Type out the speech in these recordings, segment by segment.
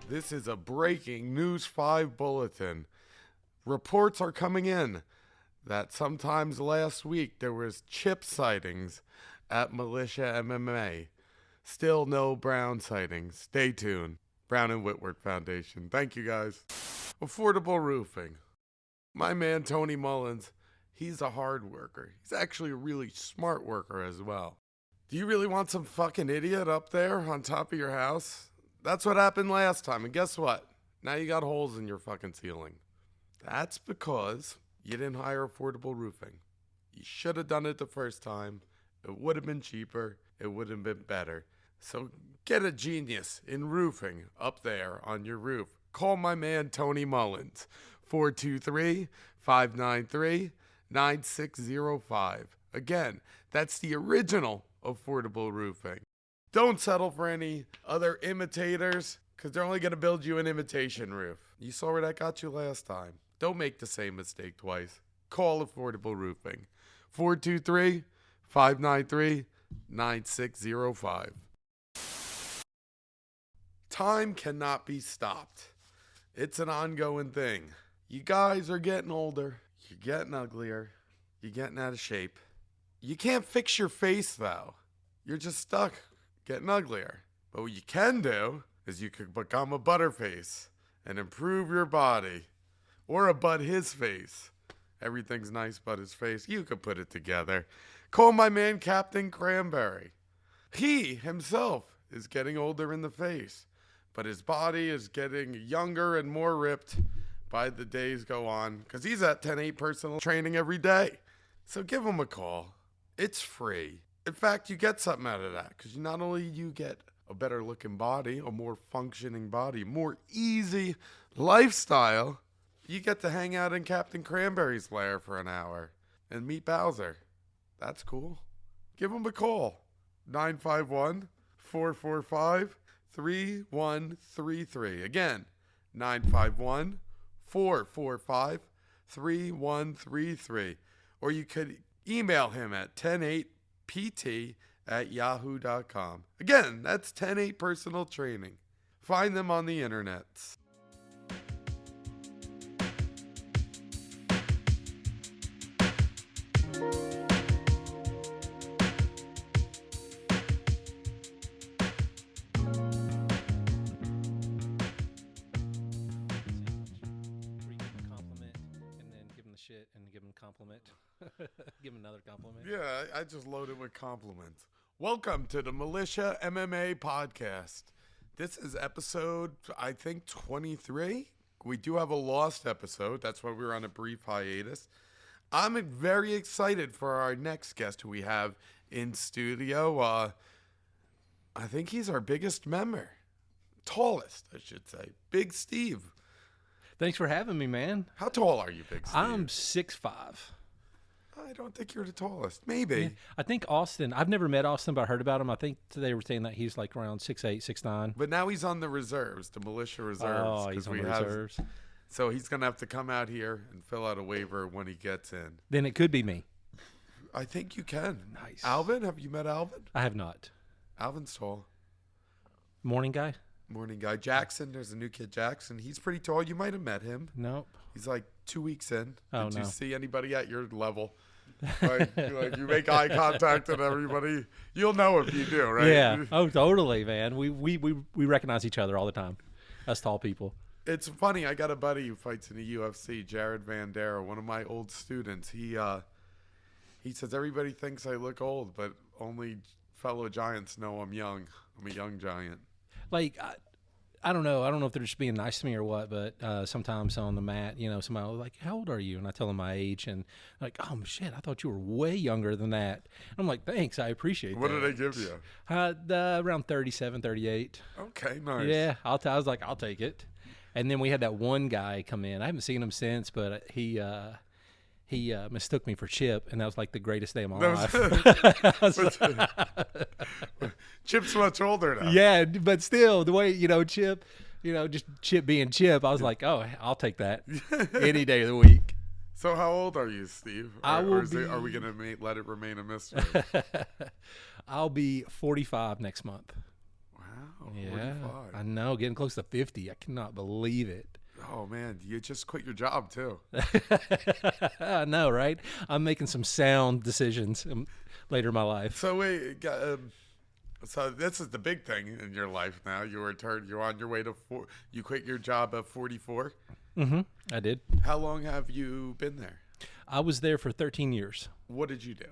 This is a breaking News 5 bulletin. Reports are coming in that sometimes last week there was chip sightings at Militia MMA. Still no Brown sightings. Stay tuned. Brown and Whitworth Foundation. Thank you, guys. Affordable roofing. My man Tony Mullins, he's a hard worker. He's actually a really smart worker as well. Do you really want some fucking idiot up there on top of your house? That's what happened last time, and guess what? Now you got holes in your fucking ceiling. That's because you didn't hire affordable roofing. You should have done it the first time. It would have been cheaper. It would have been better. So get a genius in roofing up there on your roof. Call my man Tony Mullins, 423-593-9605. Again, that's the original affordable roofing. Don't settle for any other imitators, because they're only going to build you an imitation roof. You saw where that got you last time. Don't make the same mistake twice. Call Affordable Roofing. 423-593-9605. Time cannot be stopped. It's an ongoing thing. You guys are getting older. You're getting uglier. You're getting out of shape. You can't fix your face, though. You're just stuck getting uglier. But what you can do is you could become a butterface and improve your body. Or a but his face. Everything's nice but his face. You could put it together. Call my man Captain Cranberry. He himself is getting older in the face, but his body is getting younger and more ripped by the days go on, because he's at 10-8 personal training every day. So give him a call. It's free. In fact, you get something out of that, because not only you get a better looking body, a more functioning body, more easy lifestyle, you get to hang out in Captain Cranberry's lair for an hour and meet Bowser. That's cool. Give him a call. 951-445-3133. Again, 951-445-3133. Or you could email him at 108pt@yahoo.com. Again, that's 108 Personal Training. Find them on the internet. And give him a compliment. Give him another compliment. Yeah, I just loaded with compliments. Welcome to the Militia MMA podcast. This is episode, I think, 23. We do have a lost episode. That's why we were on a brief hiatus. I'm very excited for our next guest who we have in studio. I think he's our biggest member. Tallest, I should say. Big Steve. Thanks for having me, man. How tall are you, Big Steve? I'm 6'5". I don't think you're the tallest. Maybe. Yeah, I think Austin, I've never met Austin, but I heard about him. I think they were saying that he's like around 6'8", 6'9". But now he's on the reserves, the militia reserves. Oh, he's on the reserves. So he's going to have to come out here and fill out a waiver when he gets in. Then it could be me. I think you can. Nice. Alvin, have you met Alvin? I have not. Alvin's tall. Morning guy? Morning guy. Jackson, there's a new kid, Jackson. He's pretty tall. You might have met him. Nope. He's like 2 weeks in. Oh, Did no. you see anybody at your level? like you make eye contact with everybody. You'll know if you do, right? Yeah. Oh, totally, man. We recognize each other all the time. Us tall people. It's funny. I got a buddy who fights in the UFC, Jared Vandera, one of my old students. He says everybody thinks I look old, but only fellow giants know I'm young. I'm a young giant. Like, I don't know. I don't know if they're just being nice to me or what, but sometimes on the mat, you know, somebody will be like, how old are you? And I tell them my age, and like, oh, shit, I thought you were way younger than that. And I'm like, thanks, I appreciate that. What did they give you? Around 37, 38. Okay, nice. Yeah, I was like, I'll take it. And then we had that one guy come in. I haven't seen him since, but he mistook me for Chip, and that was like the greatest day of my life. Chip's much older now. Yeah, but still, the way, Chip, just Chip being Chip, I was like, oh, I'll take that any day of the week. So how old are you, Steve? Are we going to let it remain a mystery? I'll be 45 next month. Wow, yeah, 45. I know, getting close to 50. I cannot believe it. Oh man, you just quit your job too. I know, right? I'm making some sound decisions later in my life. So wait, so this is the big thing in your life now. You're on your way to you quit your job at 44. Mm-hmm. I did. How long have you been there? I was there for 13 years. What did you do?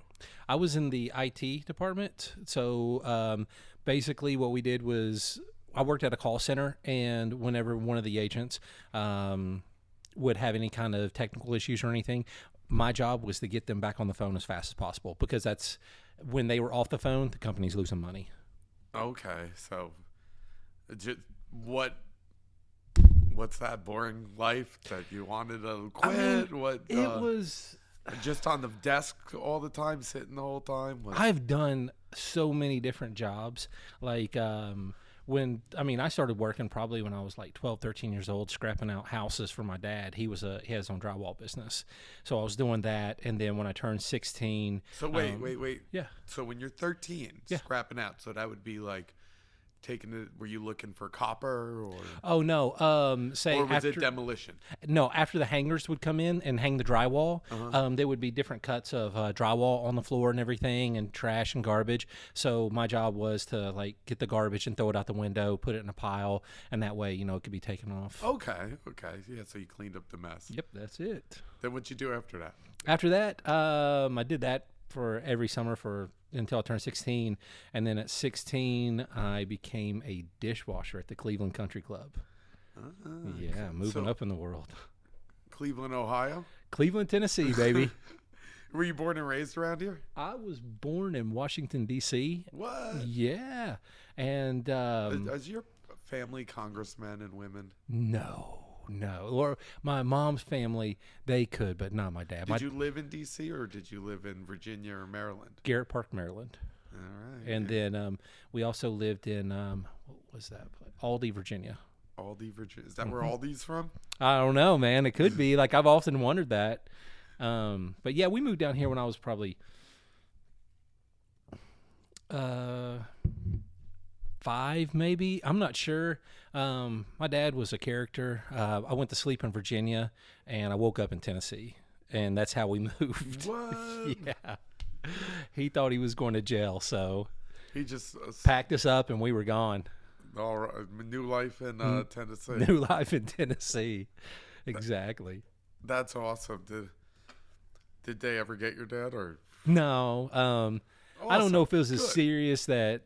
I was in the IT department. So basically what we did was I worked at a call center, and whenever one of the agents would have any kind of technical issues or anything, my job was to get them back on the phone as fast as possible, because that's when they were off the phone, the company's losing money. Okay, so what's that boring life that you wanted to quit? It was just on the desk all the time, sitting the whole time. I've done so many different jobs. Like I started working probably when I was like 12, 13 years old, scrapping out houses for my dad. He had his own drywall business. So I was doing that. And then when I turned 16. So wait. Yeah. So when you're 13, scrapping out, so that would be like were you looking for copper or? Oh no. Or was it demolition? No, after the hangers would come in and hang the drywall, there would be different cuts of drywall on the floor and everything, and trash and garbage. So my job was to like get the garbage and throw it out the window, put it in a pile, and that way, it could be taken off. Okay. Yeah, so you cleaned up the mess. Yep, that's it. Then what'd you do after that? After that, I did that for every summer until I turned 16. And then at 16, I became a dishwasher at the Cleveland Country Club. Moving up in the world. Cleveland, Ohio? Cleveland, Tennessee, baby. Were you born and raised around here? I was born in Washington, D.C. What? Yeah. And is your family congressmen and women? No. Or my mom's family, they could, but not my dad. Did you live in D.C. or did you live in Virginia or Maryland? Garrett Park, Maryland. All right. And then we also lived in, what was that? Aldi, Virginia. Aldi, Virginia. Is that where Aldi's from? I don't know, man. It could be. Like, I've often wondered that. But yeah, we moved down here when I was probably 5, maybe. I'm not sure. My dad was a character. I went to sleep in Virginia, and I woke up in Tennessee, and that's how we moved. What? Yeah. He thought he was going to jail, so he just packed us up, and we were gone. All right. New life in Tennessee. New life in Tennessee. Exactly. That's awesome. Did they ever get your dad or? No. Awesome. I don't know if it was as serious that,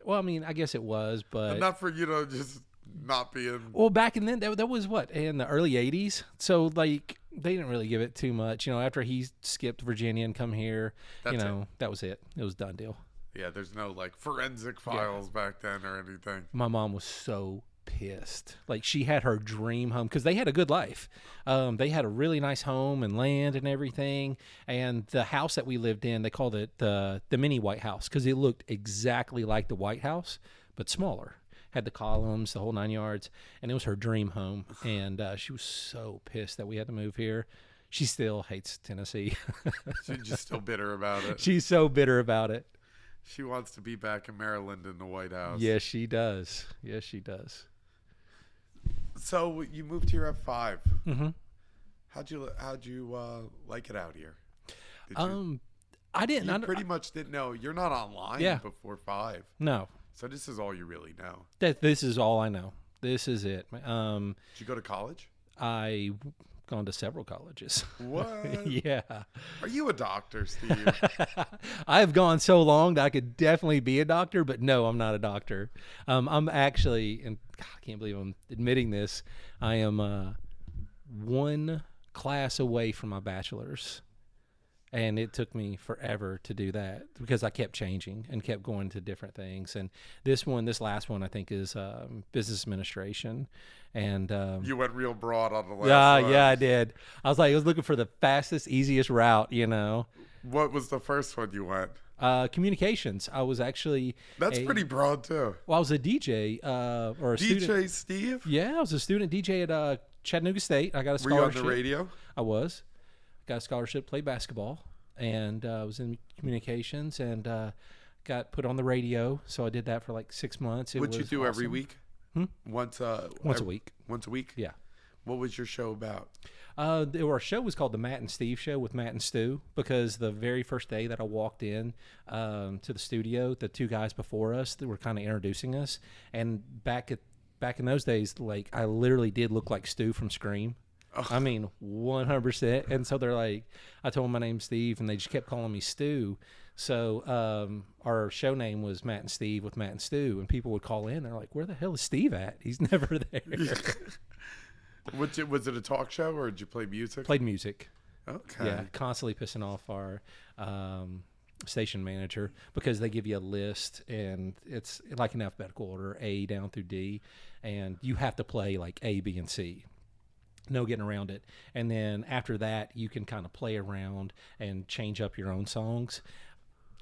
well, I mean, I guess it was, but not for, just not being. Well, back in then, that was what, in the early 80s? So, like, they didn't really give it too much. After he skipped Virginia and come here, that was it. It was a done deal. Yeah, there's no, like, forensic files back then or anything. My mom was so pissed. Like, she had her dream home because they had a good life. They had a really nice home and land and everything. And the house that we lived in, they called it the mini White House because it looked exactly like the White House, but smaller. Had the columns, the whole 9 yards, and it was her dream home. And she was so pissed that we had to move here. She still hates Tennessee. She's just still bitter about it. She's so bitter about it. She wants to be back in Maryland in the White House. Yes, she does. Yes, she does. So you moved here at 5. Mm-hmm. How'd you like it out here? I didn't. You pretty much didn't know. You're not online before 5. No. So this is all you really know. This is all I know. This is it. Did you go to college? I've gone to several colleges. What? Yeah. Are you a doctor, Steve? I've gone so long that I could definitely be a doctor, but no, I'm not a doctor. I'm actually, and God, I can't believe I'm admitting this, I am one class away from my bachelor's. And it took me forever to do that because I kept changing and kept going to different things. And this last one, I think is business administration. And you went real broad on the last one. Yeah, I did. I was looking for the fastest, easiest route, What was the first one you went? Communications. I was actually pretty broad too. Well, I was a DJ or a student. DJ Steve? Yeah, I was a student DJ at Chattanooga State. I got a scholarship. Were you on the radio? I was. Got a scholarship to play basketball, and I was in communications and got put on the radio. So I did that for like 6 months. What'd you do every week? Once a week. Once a week? Yeah. What was your show about? Our show was called the Matt and Steve Show with Matt and Stu, because the very first day that I walked in to the studio, the two guys before us that were kind of introducing us, and back in those days, like, I literally did look like Stu from Scream. Oh. I mean, 100%. And so they're like, I told them my name's Steve, and they just kept calling me Stu. So our show name was Matt and Steve with Matt and Stu, and people would call in. They're like, "Where the hell is Steve at? He's never there." Was it a talk show, or did you play music? Played music. Okay. Yeah, constantly pissing off our station manager, because they give you a list, and it's like in alphabetical order, A down through D, and you have to play like A, B, and C. No getting around it. And then after that, you can kind of play around and change up your own songs.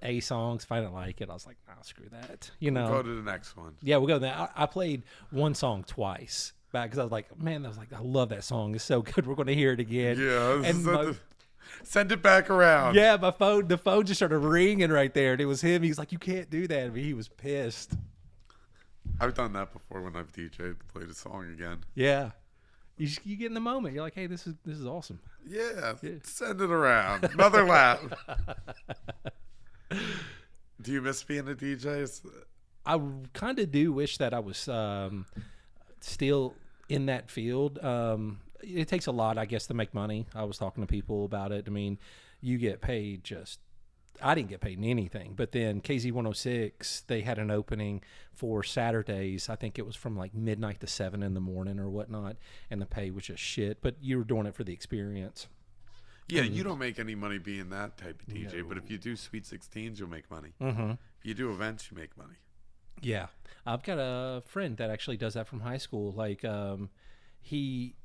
A songs, if I didn't like it, I was like, nah, screw that. You know, we'll go to the next one. Yeah, we'll go to that. I played one song twice back, because I was like, man, I love that song. It's so good. We're going to hear it again. Yeah, and send it back around. Yeah, the phone just started ringing right there, and it was him. He's like, you can't do that. But he was pissed. I've done that before when I've DJ'd, played a song again. Yeah. You get in the moment. You're like, hey, this is awesome. Yeah, send it around. Another lap. Do you miss being a DJ? I kind of do wish that I was still in that field. It takes a lot, I guess, to make money. I was talking to people about it. I mean, you get paid I didn't get paid anything. But then KZ106, they had an opening for Saturdays. I think it was from like midnight to 7 in the morning or whatnot. And the pay was just shit. But you were doing it for the experience. Yeah, you don't make any money being that type of DJ. No. But if you do Sweet 16s, you'll make money. Mm-hmm. If you do events, you make money. Yeah. I've got a friend that actually does that from high school. Like, he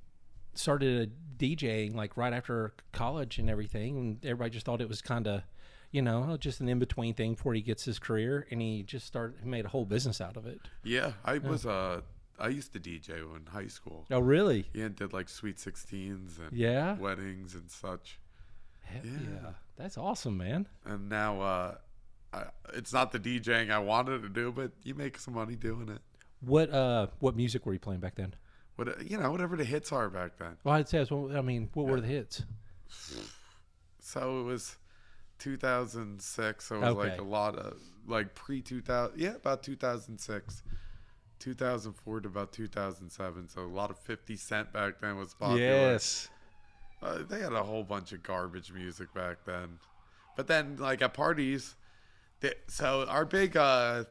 started DJing like right after college and everything. And everybody just thought it was kind of, just an in-between thing before he gets his career, and he just made a whole business out of it. Yeah, I used to DJ in high school. Oh, really? Yeah, and did like Sweet 16s and weddings and such. Hell yeah. That's awesome, man. And now it's not the DJing I wanted to do, but you make some money doing it. What music were you playing back then? Whatever the hits are back then. Well, I'd say, what were the hits? So it was 2006, so it was like a lot of like pre-2000, about 2006, 2004 to about 2007. So a lot of 50 Cent back then was popular. Yes. They had a whole bunch of garbage music back then. But then, like, at parties, so our big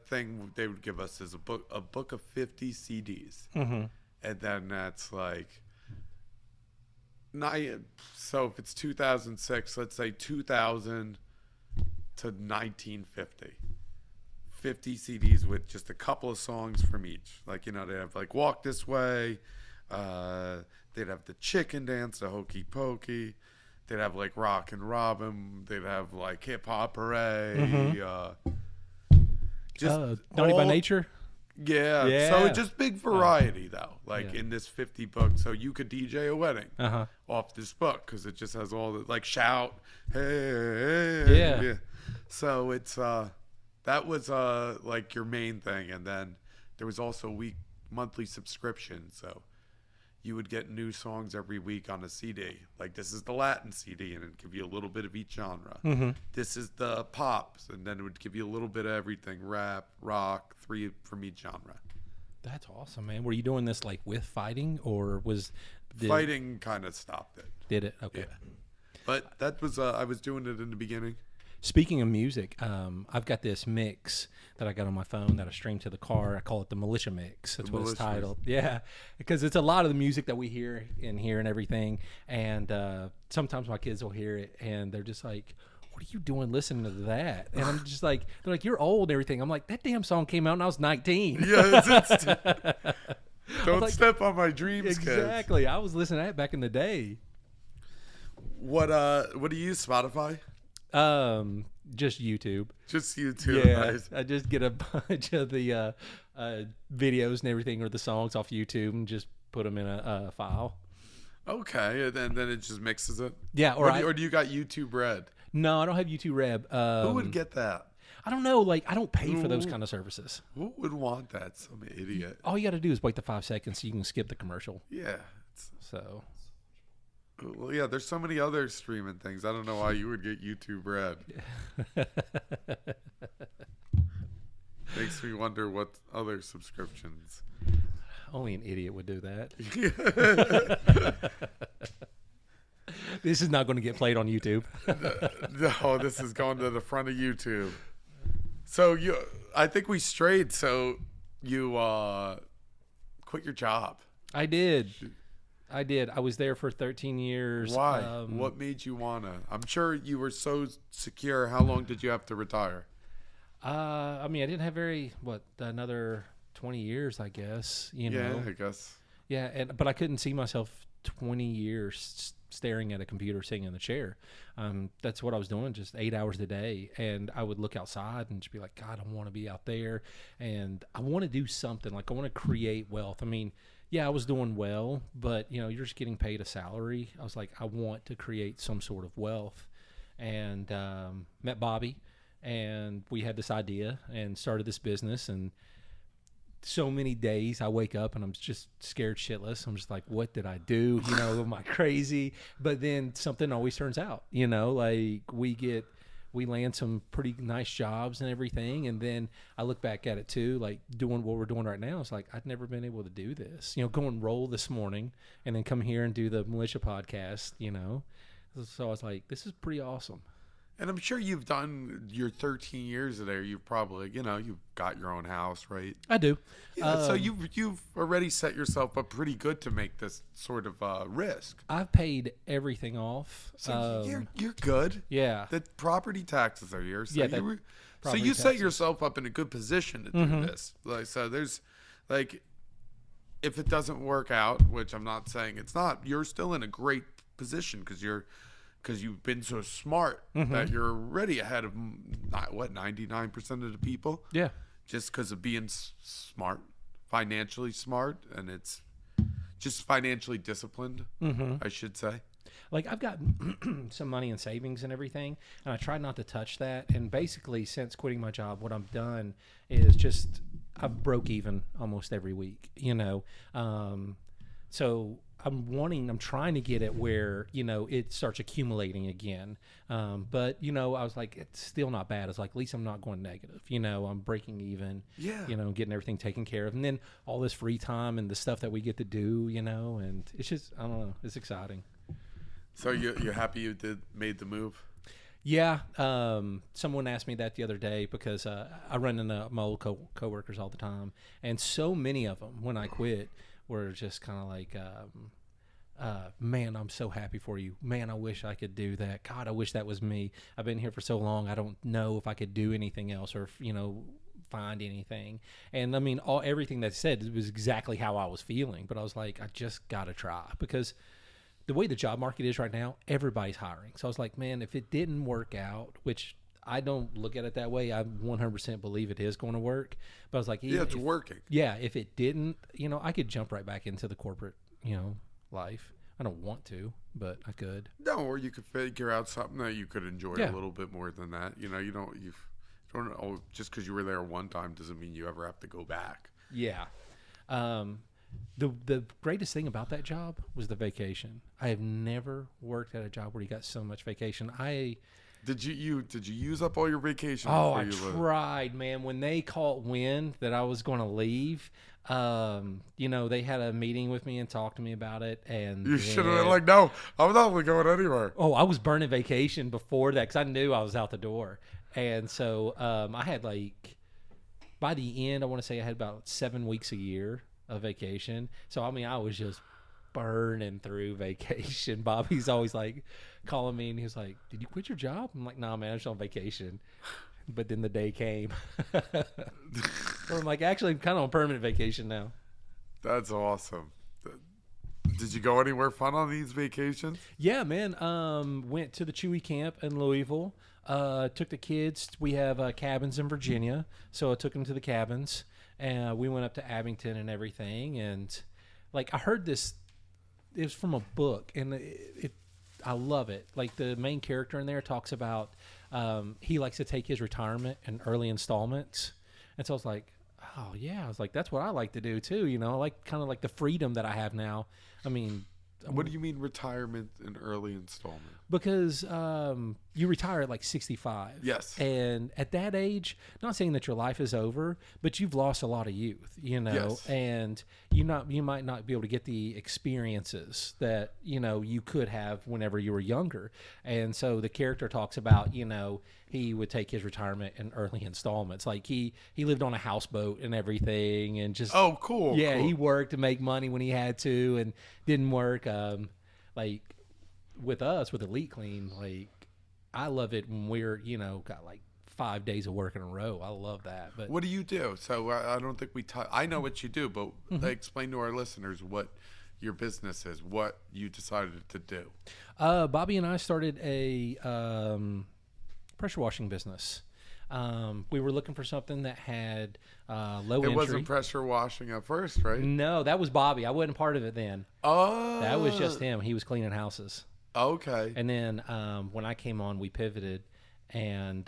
thing they would give us is a book of 50 CDs. Mm-hmm. And then that's like, so if it's 2006, let's say 2000 to 1950. 50 CDs with just a couple of songs from each. Like, they have like Walk This Way. They'd have the Chicken Dance, the Hokey Pokey. They'd have like Rock and Robin. They'd have like Hip Hop Hooray. Mm-hmm. Naughty by Nature. Yeah. So just big variety though. Like in this 50 book, so you could DJ a wedding off this book because it just has all the like shout, hey, yeah. So it's that was like your main thing, and then there was also monthly subscription. So you would get new songs every week on a CD. Like this is the Latin CD, and it'd give you a little bit of each genre. Mm-hmm. This is the pops, and then it would give you a little bit of everything: rap, rock, 3 from each genre. That's awesome, man. Were you doing this like with fighting, or fighting kind of stopped it? Did it? Okay. Yeah. But that was I was doing it in the beginning. Speaking of music, I've got this mix that I got on my phone that I stream to the car. I call it the Militia Mix. That's what it's titled. Yeah, because it's a lot of the music that we hear in here and everything. And sometimes my kids will hear it, and they're just like, what are you doing listening to that? And I'm just like, they're like, you're old and everything. I'm like, that damn song came out when I was 19. Yeah, don't step on my dreams, exactly. Kids. I was listening to that back in the day. What do you use, Spotify? Just YouTube. Just YouTube. Yeah, nice. I just get a bunch of the videos and everything, or the songs off YouTube, and just put them in a file. Okay, and then it just mixes it. Yeah, or do you got YouTube Red? No, I don't have YouTube Red. Who would get that? I don't know. Like, I don't pay for those kind of services. Who would want that? Some idiot. All you got to do is wait the 5 seconds so you can skip the commercial. Yeah. So, Well, yeah, there's so many other streaming things. I don't know why you would get YouTube Red. Makes me wonder what other subscriptions. only an idiot would do that. This is not going to get played on YouTube. No, this is going to the front of YouTube. So I think we strayed. So you quit your job. I did. I was there for 13 years. Why? What made you wanna? I'm sure you were so secure. How long did you have to retire? I mean, I didn't have another 20 years, I guess. You know. Yeah, I guess. Yeah, but I couldn't see myself 20 years staring at a computer, sitting in the chair. That's what I was doing, just 8 hours a day. And I would look outside and just be like, God, I want to be out there, and I want to do something. Like, I want to create wealth. I mean, yeah, I was doing well, but you're just getting paid a salary. I was like, I want to create some sort of wealth, and met Bobby, and we had this idea and started this business. And so many days I wake up and I'm just scared shitless. I'm just like, what did I do? Am I crazy? But then something always turns out, like we land some pretty nice jobs and everything. And then I look back at it too, like doing what we're doing right now. It's like, I'd never been able to do this, go and roll this morning and then come here and do the Militia podcast, So I was like, this is pretty awesome. And I'm sure you've done your 13 years there. You've probably, you've got your own house, right? I do. Yeah, so you've already set yourself up pretty good to make this sort of risk. I've paid everything off. So you're good. Yeah. The property taxes are yours. So Yeah, so you set yourself up in a good position to do this. Like, so there's like, if it doesn't work out, which I'm not saying it's not, you're still in a great position because you've been so smart that you're already ahead of 99% of the people. Yeah. Just because of being smart, financially smart, and it's just financially disciplined, I should say. Like, I've got some money in savings and everything, and I try not to touch that. And basically, since quitting my job, what I've done is just I've broke even almost every week, So I'm trying to get it where, it starts accumulating again. But, I was like, it's still not bad. It's like, at least I'm not going negative. I'm breaking even, getting everything taken care of. And then all this free time and the stuff that we get to do, and it's just, I don't know, it's exciting. So you're happy you made the move? Yeah. Someone asked me that the other day because I run into my old coworkers all the time. And so many of them, when I quit, were just kind of like, man, I'm so happy for you. Man, I wish I could do that. God, I wish that was me. I've been here for so long. I don't know if I could do anything else or, find anything. And I mean, everything that said was exactly how I was feeling. But I was like, I just got to try, because the way the job market is right now, everybody's hiring. So I was like, man, if it didn't work out, which I don't look at it that way. I 100% believe it is going to work. But I was like, it's working. Yeah, if it didn't, I could jump right back into the corporate, life. I don't want to, but I could. No, or you could figure out something that you could enjoy a little bit more than that. You don't just because you were there one time doesn't mean you ever have to go back. Yeah. The greatest thing about that job was the vacation. I have never worked at a job where you got so much vacation. Did you use up all your vacation? Oh, I tried, man. When they caught wind that I was going to leave, they had a meeting with me and talked to me about it. And you should have been like, no, I'm not going anywhere. Oh, I was burning vacation before that because I knew I was out the door. And so I had by the end, I want to say I had about 7 weeks a year of vacation. So, I mean, I was just burning through vacation. Bobby's always calling me and he was like, did you quit your job? I'm like, nah, man, I'm just on vacation. But then the day came. I'm like, actually, I'm kind of on permanent vacation now. That's awesome. Did you go anywhere fun on these vacations? Yeah, man. Went to the Chewy camp in Louisville. Took the kids. We have cabins in Virginia. So I took them to the cabins. And we went up to Abington and everything. And I heard this, it was from a book, and I love it. Like, the main character in there talks about he likes to take his retirement in early installments. And so I was like, oh yeah, I was like, that's what I like to do too. You know, I like kind of like the freedom that I have now. I mean, What do you mean retirement and early installment? because you retire at like 65. Yes. And at that age, not saying that your life is over, but you've lost a lot of youth, you know, Yes. and you might not be able to get the experiences that, you know, you could have whenever you were younger. And so the character talks about, you know, he would take his retirement in early installments. Like he lived on a houseboat and everything, and just Oh, cool. yeah, cool. he worked to make money when he had to, and didn't work. Like with us, with Elite Clean, like I love it when we're, you know, got like 5 days of work in a row. I love that. But What do you do? So I don't think I know what you do, but explain to our listeners what your business is, what you decided to do. Bobby and I started a pressure washing business. We were looking for something that had low entry. It wasn't pressure washing at first, right? No, that was Bobby. I wasn't part of it then. Oh. That was just him. He was cleaning houses. Okay. And then when I came on, we pivoted, and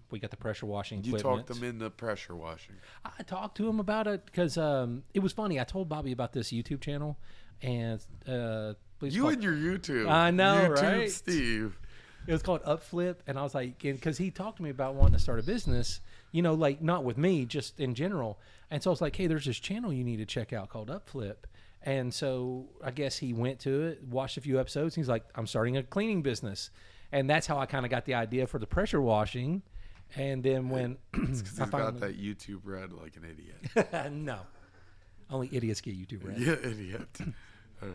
we got the pressure washing You equipment. talked them into pressure washing. I talked to him about it because it was funny. I told Bobby about this YouTube channel, and You and your YouTube. I know, YouTube right? Steve. it was called Upflip, and I was like, because he talked to me about wanting to start a business, you know, like not with me, just in general. And so I was like, hey, there's this channel you need to check out called Upflip. And so I guess he went to it, watched a few episodes. And he's like, I'm starting a cleaning business. And that's how I kind of got the idea for the pressure washing. And then when It's because I he's got finally, that YouTube red like an idiot. no, only idiots get YouTube Red. Yeah, idiot. All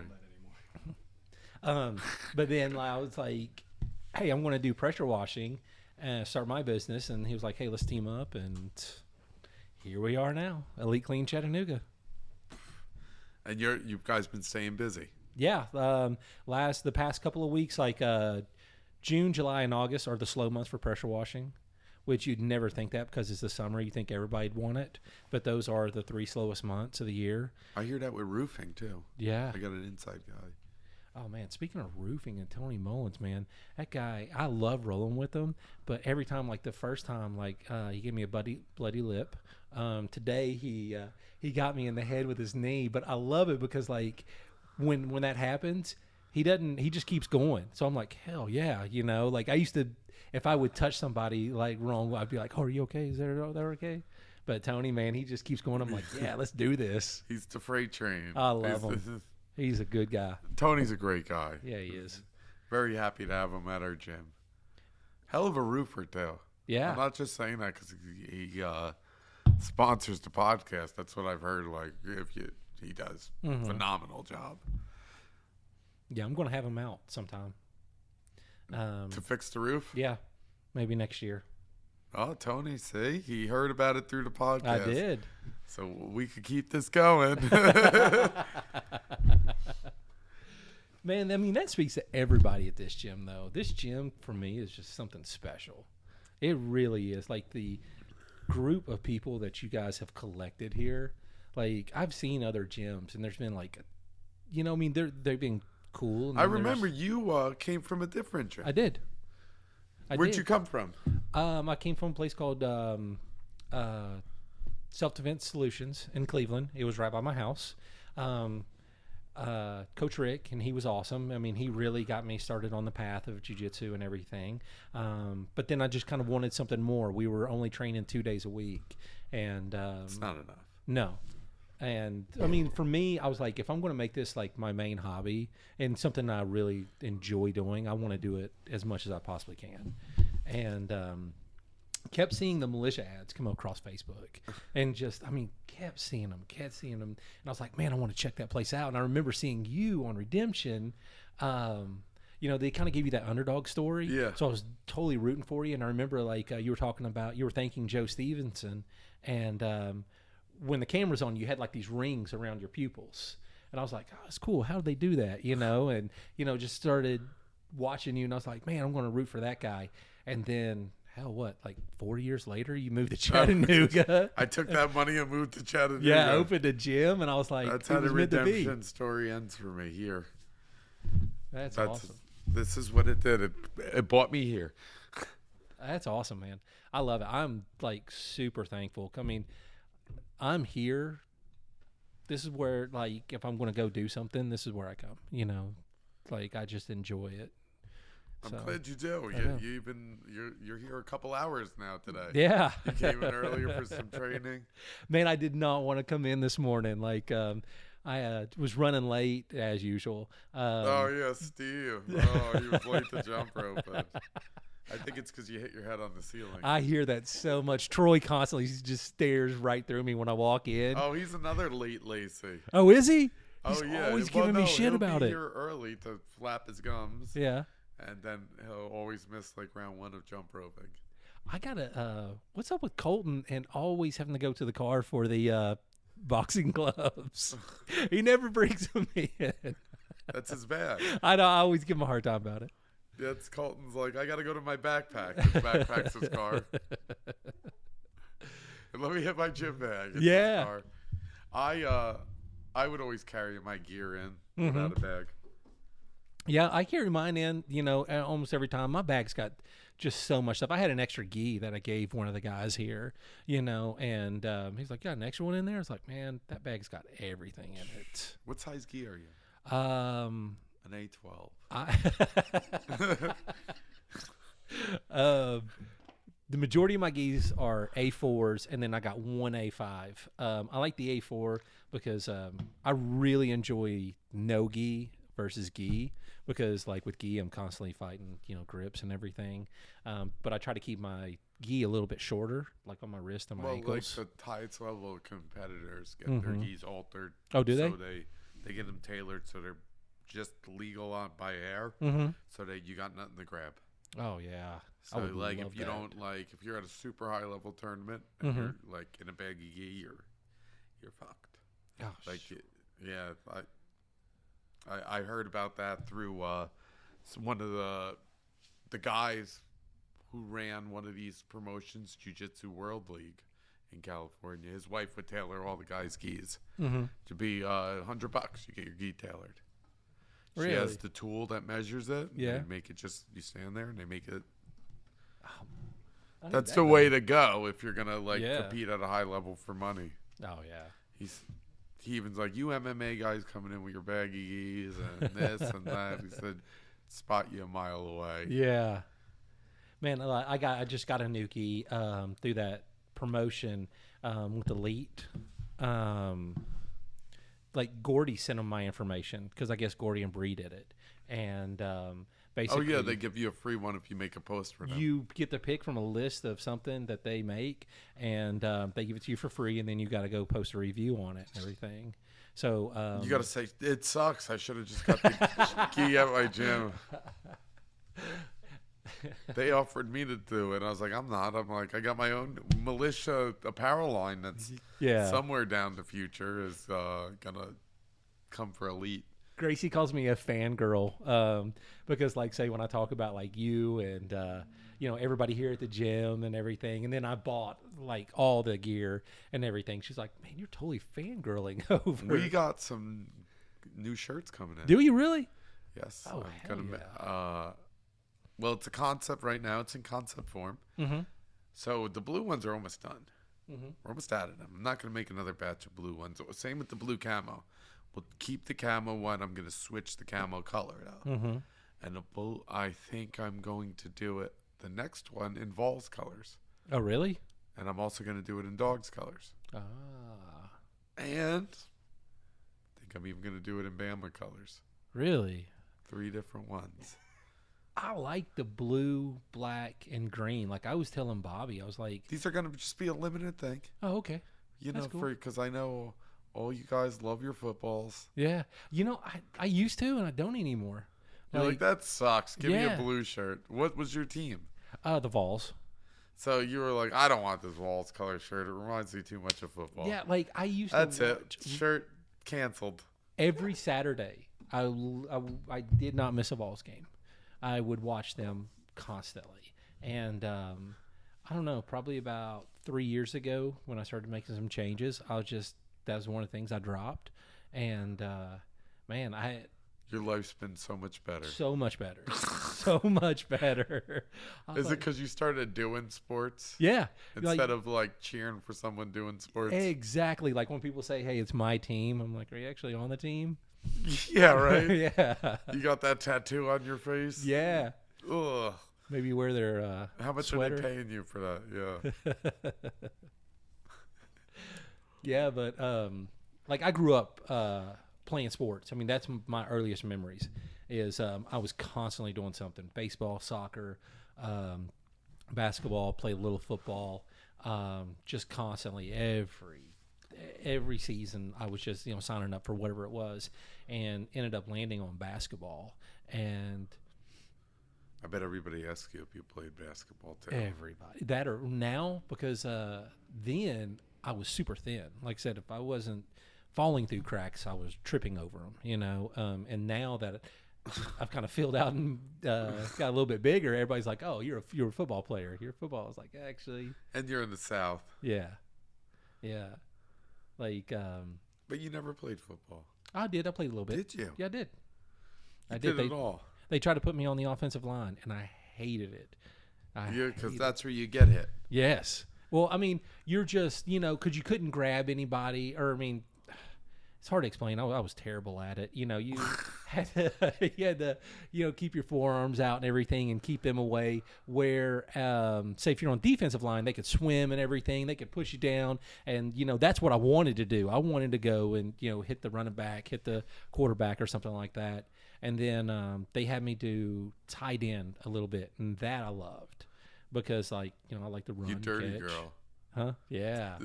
right. But then I was like, hey, I'm going to do pressure washing and start my business. And he was like, hey, let's team up. And here we are now, Elite Clean Chattanooga. And you guys been staying busy. Yeah. The past couple of weeks, like June, July, and August are the slow months for pressure washing, which you'd never think that because it's the summer. You think everybody'd want it. But those are the 3 slowest months of the year. I hear that with roofing too. Yeah. I got an inside guy. Oh, man, speaking of roofing and Tony Mullins, man, that guy, I love rolling with him. But every time, like the first time, like he gave me a bloody lip. Today, he got me in the head with his knee. But I love it because, like, when that happens, he just keeps going. So I'm like, hell yeah, you know? Like, I used to, if I would touch somebody, like, wrong, I'd be like, oh, are you okay? Is that okay? But Tony, man, he just keeps going. I'm like, yeah, let's do this. He's the freight train. I love him. He's a good guy. Tony's a great guy. Yeah, he is. Very happy to have him at our gym. Hell of a roofer, too. Yeah. I'm not just saying that because he sponsors the podcast. That's what I've heard. Like, he does phenomenal job. Yeah, I'm going to have him out sometime. To fix the roof? Yeah, maybe next year. Oh, Tony, see? He heard about it through the podcast. I did. So we could keep this going. Man, I mean, that speaks to everybody at this gym, though. This gym, for me, is just something special. It really is. Like, the group of people that you guys have collected here, like, I've seen other gyms, and there's been, like, you know, I mean, they've been cool. And I remember you came from a different gym. I did. Where'd you come from? I came from a place called Self-Defense Solutions in Cleveland. It was right by my house. Coach Rick, and he was awesome. I mean, he really got me started on the path of jiu-jitsu and everything. But then I just kind of wanted something more. We were only training 2 days a week. And It's not enough. no. And I mean, for me, I was like, if I'm going to make this like my main hobby and something I really enjoy doing, I want to do it as much as I possibly can. And kept seeing the militia ads come across Facebook, and just, I mean, kept seeing them. And I was like, man, I want to check that place out. And I remember seeing you on Redemption. You know, they kind of gave you that underdog story. Yeah. So I was totally rooting for you. And I remember like you were thanking Joe Stevenson, and when the camera's on, you had like these rings around your pupils. And I was like, oh, that's cool. How did they do that? You know, and, you know, just started watching you. And I was like, man, I'm going to root for that guy. And then, hell, what, like 4 years later, you moved to Chattanooga? I took that money and moved to Chattanooga. Yeah, opened a gym. And I was like, that's it how was the meant to be. redemption story ends for me here. That's awesome. This is what it did. It brought me here. That's awesome, man. I love it. I'm like super thankful. I mean, I'm here. This is where, like, if I'm going to go do something, this is where I come. You know, like I just enjoy it. I'm glad you do. You're here a couple hours now today. Yeah. You came in earlier for some training. Man, I did not want to come in this morning. Like, I was running late as usual. Oh yeah, Steve. Oh, he was late to jump rope. But I think it's because you hit your head on the ceiling. I hear that so much. Troy constantly just stares right through me when I walk in. Oh, he's another late Lacey. Oh, is he? He's Oh yeah, always giving me shit about he'll it. be here early to flap his gums. Yeah. And then he'll always miss like round 1 of jump roping. I gotta. What's up with Colton and always having to go to the car for the boxing gloves? He never brings them in. That's his bag. I know. I always give him a hard time about it. That's Colton's like, I gotta go to my backpack. His backpack's his car. And let me hit my gym bag. It's his car. I would always carry my gear in without a bag. Yeah, I carry mine in, you know, almost every time. My bag's got just so much stuff. I had an extra gi that I gave one of the guys here, you know, and he's like, got an extra one in there? I was like, man, that bag's got everything in it. What size gi are you? An A12. The majority of my gis are A4s, and then I got one A5. I like the A4 because I really enjoy no gi versus gi, because like with gi I'm constantly fighting, you know, grips and everything, but I try to keep my gi a little bit shorter, like on my wrist and my ankles. Like the highest level competitors get their gis altered. Oh, do they? So they get them tailored so they're just legal by air, so that you got nothing to grab. Oh yeah. So like if you don't if you're at a super high level tournament and you're like in a baggy gi, you're fucked. Gosh. Like I heard about that through one of the guys who ran one of these promotions, Jiu-Jitsu World League in California. His wife would tailor all the guys' gis to be $100. You get your gi tailored. Really? She has the tool that measures it. Yeah. They make it just, you stand there and they make it. That's the way to go if you're gonna compete at a high level for money. Oh yeah. He even's like, you MMA guys coming in with your baggy gis and this and that. He said, spot you a mile away. Yeah, man. I just got a new gi through that promotion with Elite. Like Gordy sent him my information because I guess Gordy and Bree did it, and basically, they give you a free one if you make a post for them. You get the pick from a list of something that they make, and they give it to you for free, and then you got to go post a review on it and everything. So you got to say, it sucks. I should have just got the gi at my gym. They offered me to do it. I was like, I'm not. I'm like, I got my own Militia apparel line that's somewhere down the future is gonna come for Elite. Gracie calls me a fangirl because, like, say when I talk about like you and you know, everybody here at the gym and everything, and then I bought like all the gear and everything. She's like, "Man, you're totally fangirling over." We got some new shirts coming in. Do you really? Yes. Oh, well, it's a concept right now. It's in concept form. So the blue ones are almost done. We're almost out of them. I'm not going to make another batch of blue ones. Same with the blue camo. We'll keep the camo one. I'm going to switch the camo color out. And the blue, I think I'm going to do it, the next one, in Vols colors. Oh, really? And I'm also going to do it in Dogs colors. And I think I'm even going to do it in Bama colors. Really? 3 different ones. I like the blue, black, and green. Like I was telling Bobby, I was like, these are going to just be a limited thing. Oh, okay. You know, because I know all you guys love your footballs. Yeah. You know, I used to, and I don't anymore. You're like, that sucks. Give me a blue shirt. What was your team? The Vols. So you were like, I don't want this Vols color shirt. It reminds me too much of football. Yeah, like I used That's to. That's it. Shirt canceled. Every Saturday, I did not miss a Vols game. I would watch them constantly. And I don't know, probably about 3 years ago when I started making some changes, that was one of the things I dropped. And man, your life's been so much better. So much better. so much better. I was Is it like, because you started doing sports yeah. instead of like cheering for someone doing sports? Exactly. Like when people say, hey, it's my team, I'm like, are you actually on the team? Yeah, right. Yeah. You got that tattoo on your face? Yeah. Ugh. Maybe wear their How much sweater. are they paying you for that? Yeah. Yeah, but like I grew up playing sports. I mean, that's my earliest memories. Is I was constantly doing something: baseball, soccer, basketball. Played a little football. Just constantly every season, I was just signing up for whatever it was, and ended up landing on basketball. And I bet everybody asks you if you played basketball too. everybody that are now because then I was super thin. Like I said, if I wasn't falling through cracks, I was tripping over them. And now that I've kind of filled out and got a little bit bigger, everybody's like, "Oh, you're a football player. You're football." I was like, actually, And you're in the South. yeah. Like, But you never played football. I did. I played a little bit. Did you? Yeah, I did. You did it all. They tried to put me on the offensive line, and I hated it. Yeah, because that's where you get hit. Yes. Well, I mean, you're just, because you couldn't grab anybody, or I mean, it's hard to explain. I was terrible at it. You had to, keep your forearms out and everything and keep them away. Where, say, if you're on defensive line, they could swim and everything. They could push you down, and that's what I wanted to do. I wanted to go and hit the running back, hit the quarterback, or something like that. And then they had me do tight end a little bit, and that I loved because, I like to run. You dirty catch. girl. Huh? Yeah.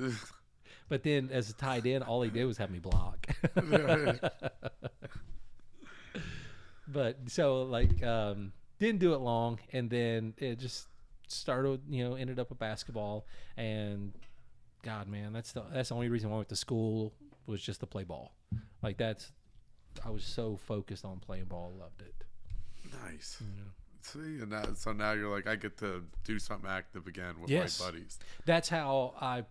But then as a tight end, all he did was have me block. But so didn't do it long, and then it just started. Ended up with basketball, and God, man, that's the only reason why I went to school was just to play ball. I was so focused on playing ball, loved it. Nice. Yeah. See, and so now you're like, I get to do something active again with Yes. my buddies. That's how I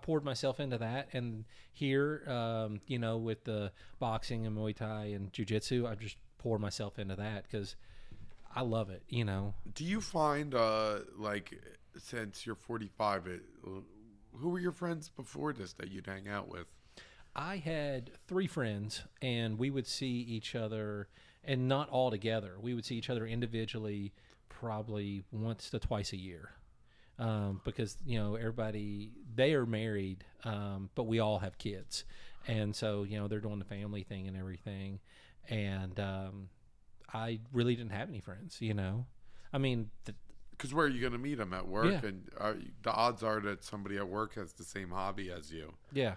poured myself into that. And here, with the boxing and Muay Thai and Jiu-Jitsu, I just pour myself into that because I love it, Do you find, since you're 45, who were your friends before this that you'd hang out with? I had 3 friends, and we would see each other, and not all together. We would see each other individually probably once to twice a year because, everybody, they are married, but we all have kids. And so, they're doing the family thing and everything. And I really didn't have any friends, I mean... Because where are you going to meet them? At work? Yeah. And the odds are that somebody at work has the same hobby as you. Yeah.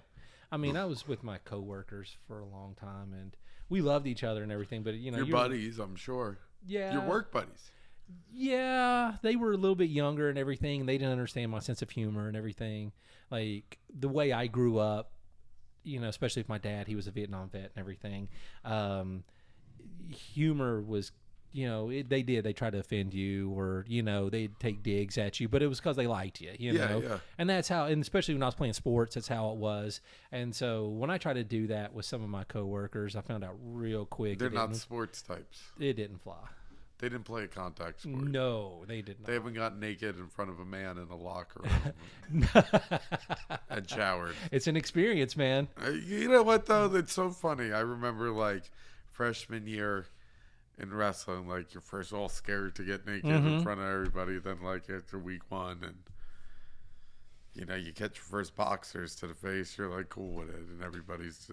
I mean, I was with my coworkers for a long time, and we loved each other and everything. But your buddies, I'm sure. Yeah, your work buddies. Yeah, they were a little bit younger and everything. They didn't understand my sense of humor and everything. Like the way I grew up, especially with my dad. He was a Vietnam vet and everything. Humor was. They tried to offend you or, they'd take digs at you, but it was because they liked you, know? Yeah. And that's how, and especially when I was playing sports, that's how it was. And so when I tried to do that with some of my coworkers, I found out real quick. They're not sports types. It didn't fly. They didn't play a contact sport. No, they did not. They haven't got naked in front of a man in a locker room and showered. It's an experience, man. You know what, though? It's so funny. I remember, freshman year, in wrestling, you're first all scared to get naked in front of everybody. Then, after week 1, and you catch your first boxers to the face, you're cool with it, and everybody's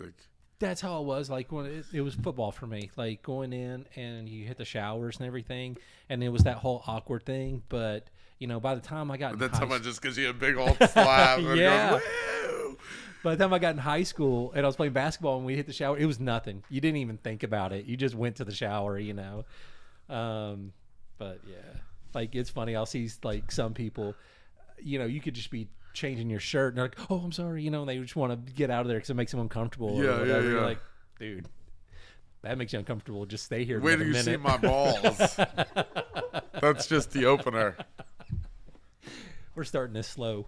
That's how it was. When it was football for me. Going in and you hit the showers and everything, and it was that whole awkward thing. But by the time I got, and then someone just gives you a big old slap. And yeah. Goes, woo! By the time I got in high school and I was playing basketball and we hit the shower, it was nothing. You didn't even think about it. You just went to the shower, But yeah, it's funny. I'll see some people, you could just be changing your shirt and they're like, "Oh, I'm sorry," and they just want to get out of there because it makes them uncomfortable. Yeah, or whatever. yeah. You're like, dude, that makes you uncomfortable. Just stay here. Wait till you see my balls. That's just the opener. We're starting this slow.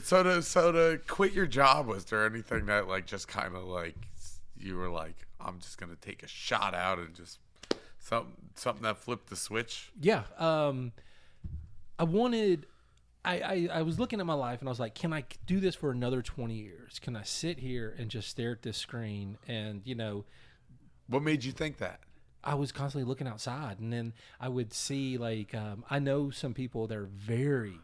So to quit your job, was there anything that just kind of you were like, I'm just gonna take a shot out and just something that flipped the switch? Yeah. I wanted. I was looking at my life and I was like, can I do this for another 20 years? Can I sit here and just stare at this screen? And, What made you think that? I was constantly looking outside, and then I would see I know some people that are very,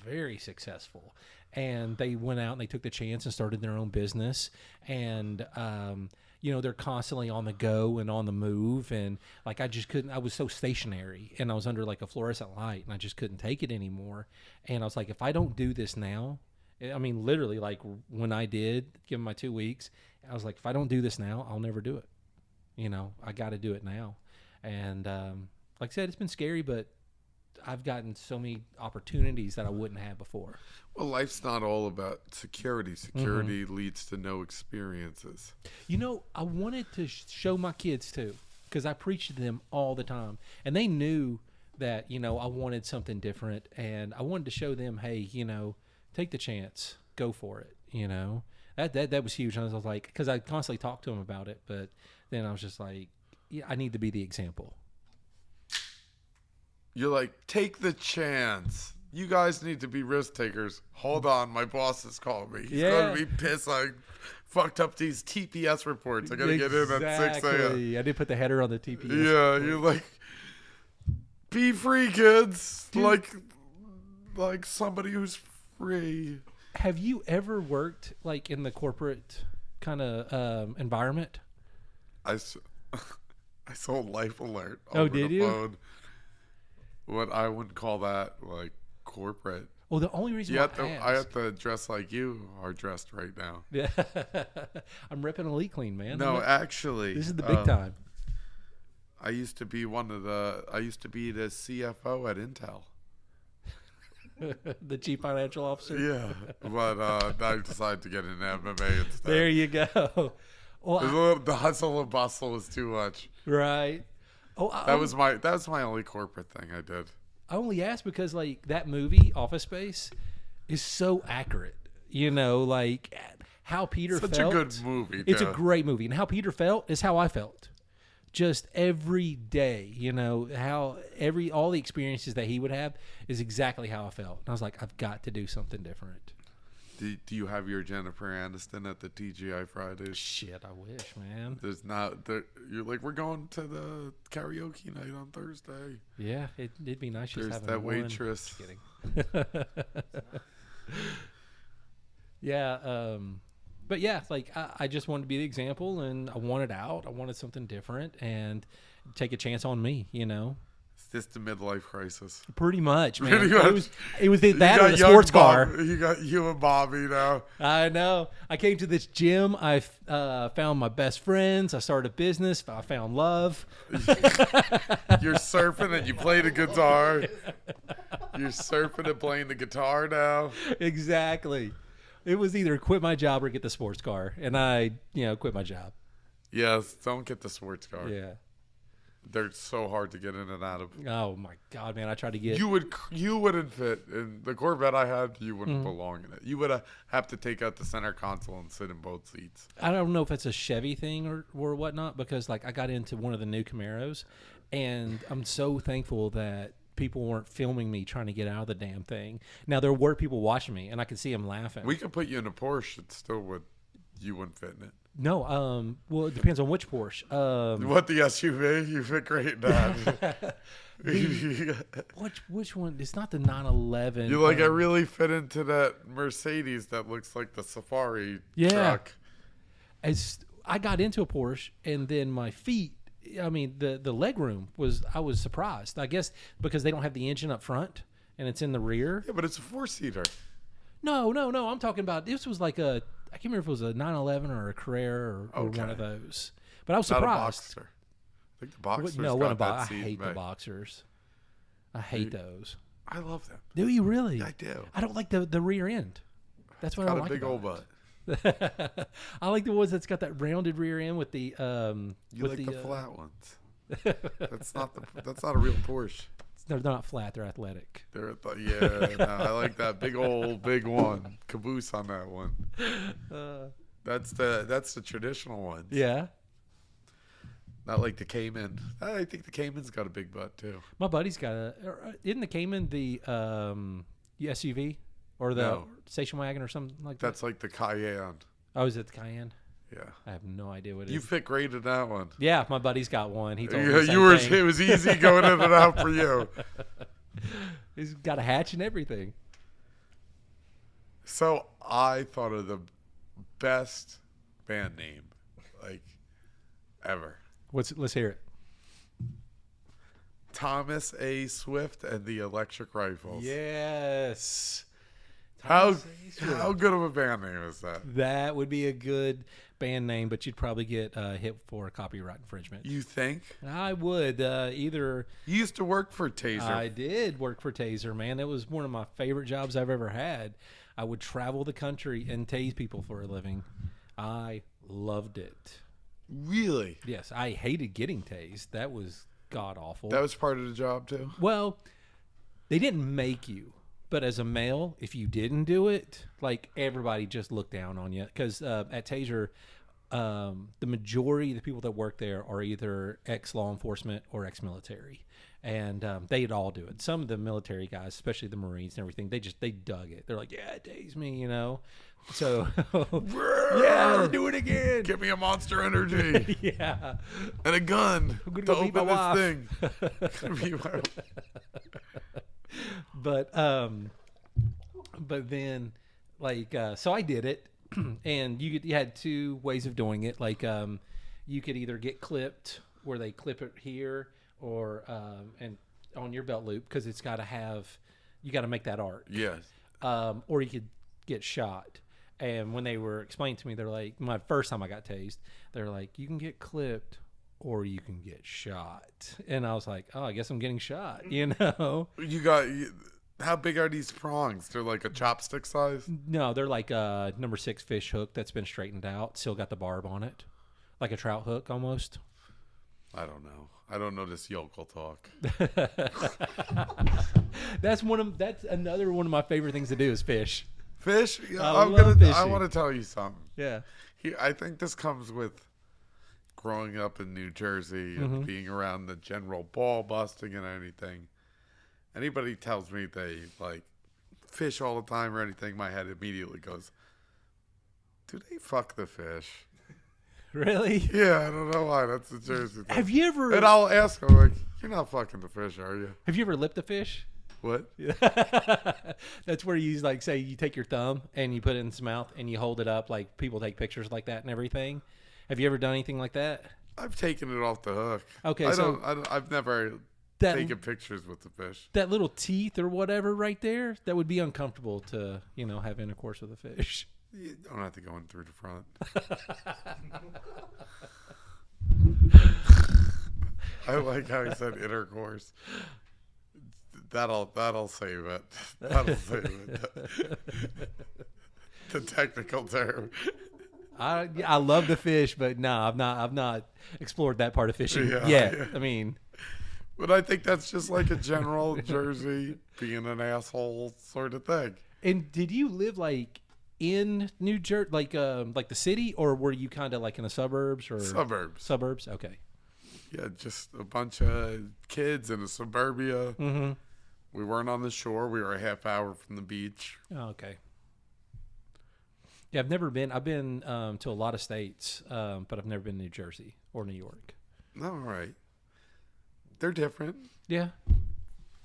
very successful, and they went out and they took the chance and started their own business, and they're constantly on the go and on the move, and like I just couldn't. I was so stationary, and I was under like a fluorescent light, and I just couldn't take it anymore. And I was like, if I don't do this now, I mean, literally, like when I did give them my 2 weeks, I was like, if I don't do this now, I'll never do it. I got to do it now. And like I said, it's been scary, but I've gotten so many opportunities that I wouldn't have before. Well, life's not all about security. Security leads to no experiences. I wanted to show my kids too, because I preach to them all the time. And they knew that, I wanted something different. And I wanted to show them, hey, take the chance. Go for it, That was huge. And I was like, because I constantly talked to them about it, but then I was just like, yeah, I need to be the example. You're like, take the chance. You guys need to be risk takers. Hold on, my boss has called me. He's going to be pissed. I fucked up these TPS reports. I got to get in at 6 a.m. I did put the header on the TPS. Yeah, report. You're like, be free, kids. Dude. Like somebody who's free. Have you ever worked like in the corporate kind of environment? I sold Life Alert Oh, over did the you? phone. What I wouldn't call that like corporate. Well, the only reason I I have to dress like you are dressed right now. Yeah, I'm ripping Elite Clean, man. No, actually, this is the big time. I used to be the CFO at Intel. The chief financial officer. Yeah, but I decided to get into MMA instead. There you go. Well, The hustle and bustle was too much. Right. Oh, That was my only corporate thing I did. I only asked because like that movie Office Space is so accurate. Like how Peter felt. Such a good movie. It's too. a great movie, and how Peter felt is how I felt. Just every day, how all the experiences that he would have is exactly how I felt. And I was like, I've got to do something different. Do you have your Jennifer Aniston at the TGI Fridays? Shit, I wish, man. There's not. You're like, we're going to the karaoke night on Thursday. Yeah, it'd be nice just There's having that one. waitress. Just kidding. Yeah, but yeah, like I just wanted to be the example, and I wanted out. I wanted something different, and take a chance on me. It's just a midlife crisis. Pretty much, man. Pretty much. It was that You or got the young sports Bob- car. You got you and Bobby now. I know. I came to this gym. I found my best friends. I started a business. I found love. You're surfing and you play the guitar. You're surfing and playing the guitar now. Exactly. It was either quit my job or get the sports car, and I, quit my job. Yes, don't get the sports car. Yeah. They're so hard to get in and out of. Oh my God, man! I tried to get. You wouldn't fit in the Corvette I had. You wouldn't belong in it. You would have to take out the center console and sit in both seats. I don't know if it's a Chevy thing or whatnot, because like I got into one of the new Camaros, and I'm so thankful that people weren't filming me trying to get out of the damn thing. Now there were people watching me, and I could see them laughing. We could put you in a Porsche. It still would. You wouldn't fit in it. No, well, it depends on which Porsche. What the SUV? You fit great in that. Which one? It's not the 911. You I really fit into that Mercedes that looks like the Safari truck. As I got into a Porsche, and then my feet. I mean, the leg room I was surprised. I guess because they don't have the engine up front and it's in the rear. Yeah, but it's a 4-seater. No. I'm talking about this was like I can't remember if it was a 911 or a Carrera or one of those. But I was surprised. Not a Boxster. I think the Boxster's No, got that I seat, hate mate. the Boxers. I hate those. I love them. Do you really? I do. I don't like the rear end. That's what I Got like a big about old it. butt. I like the ones that's got that rounded rear end with the You with like the flat ones. That's not a real Porsche. They're not flat. They're athletic. They're I like that big one. Caboose on that one. That's the traditional one. Yeah. Not like the Cayman. I think the Cayman's got a big butt too. My buddy's got isn't the Cayman the SUV or the station wagon or something like that? That's like the Cayenne. Oh, is it the Cayenne? Yeah. I have no idea what it is. You fit great in that one. Yeah, my buddy's got one. He told me Yeah, the same thing. It was easy going in and out for you. He's got a hatch and everything. So I thought of the best band name, like, ever. Let's hear it. Thomas A. Swift and the Electric Rifles. Yes. How good of a band name is that? That would be a good band name, but you'd probably get hit for copyright infringement. You think? I would. Either. You used to work for Taser. I did work for Taser, man. It was one of my favorite jobs I've ever had. I would travel the country and tase people for a living. I loved it. Really? Yes, I hated getting tased. That was god awful. That was part of the job too? Well, they didn't make you. But as a male, if you didn't do it, like everybody just looked down on you. Because at Taser, the majority of the people that work there are either ex-law enforcement or ex-military. And they'd all do it. Some of the military guys, especially the Marines and everything, they dug it. They're like, yeah, tase me, you know. So, yeah, do it again. Give me a Monster Energy. Yeah. And a gun I'm gonna to go beat my open wife. this thing. But then, like, so I did it, and you had two ways of doing it. Like, you could either get clipped, where they clip it here, or and on your belt loop, because it's got to have, you got to make that arc. Yes. Or you could get shot. And when they were explaining to me, they're like, my first time I got tased, they're like, you can get clipped or you can get shot. And I was like, oh, I guess I'm getting shot, you know? How big are these prongs? They're like a chopstick size? No, they're like a number 6 fish hook that's been straightened out. Still got the barb on it. Like a trout hook almost. I don't know. I don't know this yokel talk. That's another one of my favorite things to do is fish. Fish? Yeah, I love fishing. I want to tell you something. Yeah. I think this comes with growing up in New Jersey and being around the general ball busting and anything. Anybody tells me they like fish all the time or anything, my head immediately goes, do they fuck the fish? Really? Yeah, I don't know why. That's the Jersey thing. Have you ever? And I'll ask them, like, you're not fucking the fish, are you? Have you ever lipped a fish? What? That's where you like say you take your thumb and you put it in its mouth and you hold it up like people take pictures like that and everything. Have you ever done anything like that? I've taken it off the hook. Okay, I've never taken pictures with the fish. That little teeth or whatever right there, that would be uncomfortable to, have intercourse with a fish. You don't have to go in through the front. I like how he said intercourse. That'll save it. That'll save it. The technical term. I love to fish, but no, I've not explored that part of fishing yet. Yeah. I mean, but I think that's just like a general Jersey being an asshole sort of thing. And did you live like in New Jersey, like the city, or were you kind of like in the suburbs or suburbs? Okay. Yeah, just a bunch of kids in a suburbia. Mm-hmm. We weren't on the shore. We were a half hour from the beach. Oh, okay. Yeah, I've never been. I've been to a lot of states, but I've never been to New Jersey or New York. All right. They're different. Yeah.